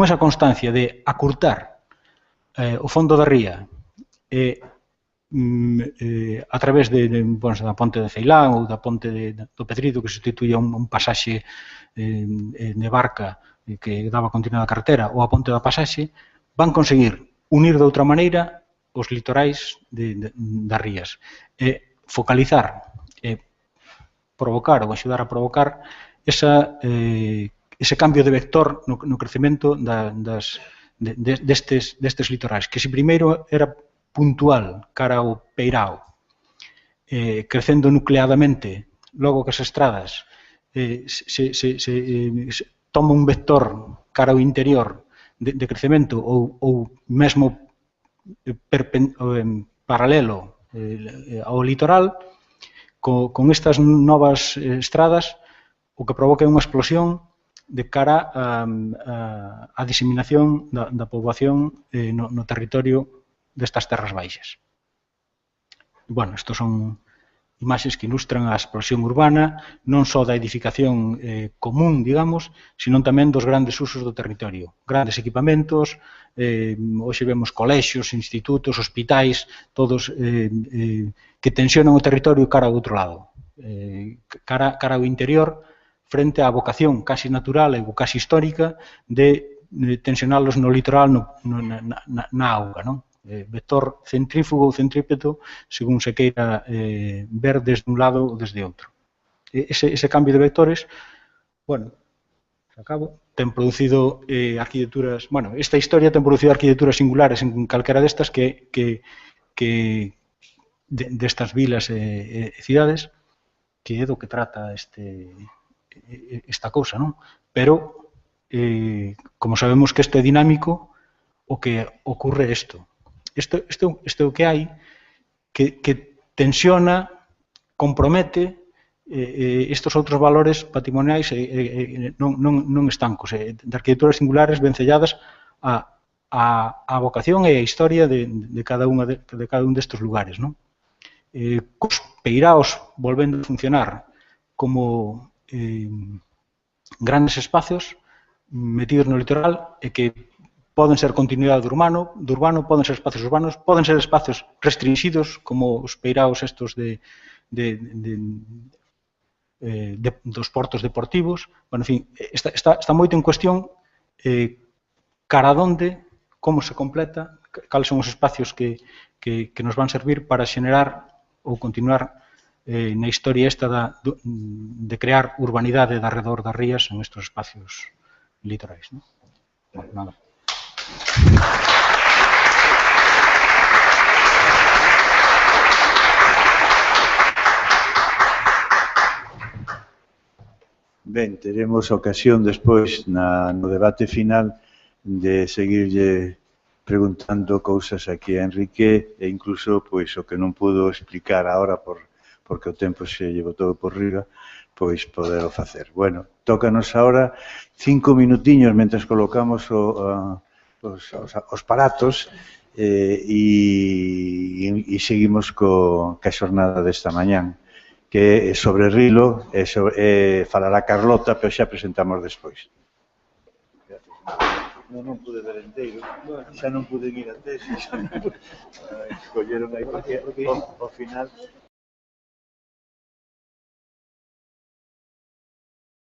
esa constancia de acurtar o fondo da ría a través da ponte de Ceilán ou da ponte do Pedrido, que sustituía un pasaxe de barca que daba continuidade á carretera, ou a ponte da pasaxe, van conseguir unir de outra maneira os litorais das rías, focalizar, provocar ou axudar a provocar ese cambio de vector no crecemento destes litorais, que se primeiro era puntual cara ao peirao, crecendo nucleadamente, logo que as estradas se toma un vector cara ao interior de crecemento ou mesmo paralelo ao litoral, con estas novas estradas, o que provoca é unha explosión de cara á diseminación da poboación no territorio destas terras baixas. Bueno, estos son imaxes que ilustran a explosión urbana, non só da edificación común, digamos, sino tamén dos grandes usos do territorio. Grandes equipamentos, hoxe vemos colexios, institutos, hospitais, todos que tensionan o territorio cara ao outro lado, cara ao interior, frente á vocación casi natural e casi histórica de tensionalos no litoral, na auga, non? Vector centrífugo ou centrípeto, según se queira ver desde un lado ou desde outro. Ese cambio de vectores, bueno, acabo, ten producido arquitecturas, bueno, esta historia ten producido arquitecturas singulares en calquera destas destas vilas e cidades, que é do que trata esta cousa, non? Pero, como sabemos que isto é dinámico, o que ocurre isto. Isto é o que hai que tensiona, compromete estes outros valores patrimoniais non estancos, de arquitecturas singulares vencelladas a vocación e a historia de cada un destes lugares. Cos peiraos volvendo a funcionar como grandes espacios metidos no litoral e que poden ser continuidade do urbano, poden ser espacios urbanos, poden ser espacios restringidos como os peiraos estos dos portos deportivos. Bueno, en fin, está moito en cuestión cara a donde, como se completa, cales son os espacios que nos van servir para xenerar ou continuar na historia esta de crear urbanidade de arredor das rías en estes espacios litorais. Bueno, nada. Ben, teremos ocasión despois no debate final de seguirlle preguntando cousas aquí a Enrique e incluso pois o que non pudo explicar agora porque o tempo se lle botou por riba, pois poderlo facer. Bueno, tócanos agora 5 minutiños mentres colocamos os paratos e seguimos ca xornada desta mañán, que sobre Rilo falará Carlota, pero xa presentamos despois. Non pude ver enteiro, xa non pude ir a tesis. Escolleron aí porque ao final